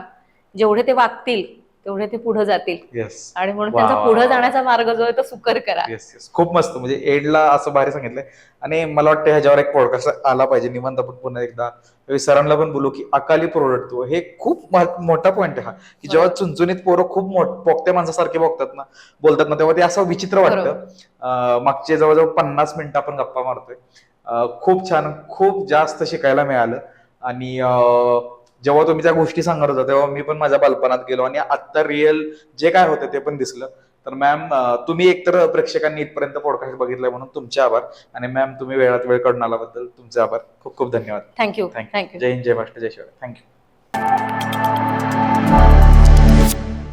जेवढे ते वागतील तेवढे ते पुढे जातील. येस. आणि म्हणून त्यांचा पुढे जाण्याचा मार्ग जो आहे तो सुकर करा. येस येस, खूप मस्त. म्हणजे एडला असं भारी सांगितलंय. आणि मला वाटतं ह्याच्यावर एक पॉडकास्ट आला पाहिजे निवांत आपण पुन्हा एकदा सरांना पण बोलू की अकाली प्रौढत्व हे खूप मोठा पॉईंट आहे हा, की जेव्हा चुनचुनीत पोरं खूप पोकत्या माणसासारखे बोलतात ना तेव्हा ते असं विचित्र वाटतं. मागचे जवळजवळ 50 मिनिटं आपण गप्पा मारतोय. खूप छान, खूप जास्त शिकायला मिळालं. आणि जेव्हा तुम्ही त्या गोष्टी सांगत होता तेव्हा मी पण माझ्या बालपणात गेलो आणि आता रिअल जे काय होतं ते पण दिसलं. तर मॅम, तुम्ही एकतर प्रेक्षकांनी इथपर्यंत पॉडकास्ट बघितलाय म्हणून तुमचे आभार. आणि मॅम, तुम्ही वेळात वेळ काढून आल्याबद्दल तुमचे आभार. खूप खूप धन्यवाद. थँक्यू. जय हिंद, जय महाराष्ट्र, जय शिवराय. थँक्यू.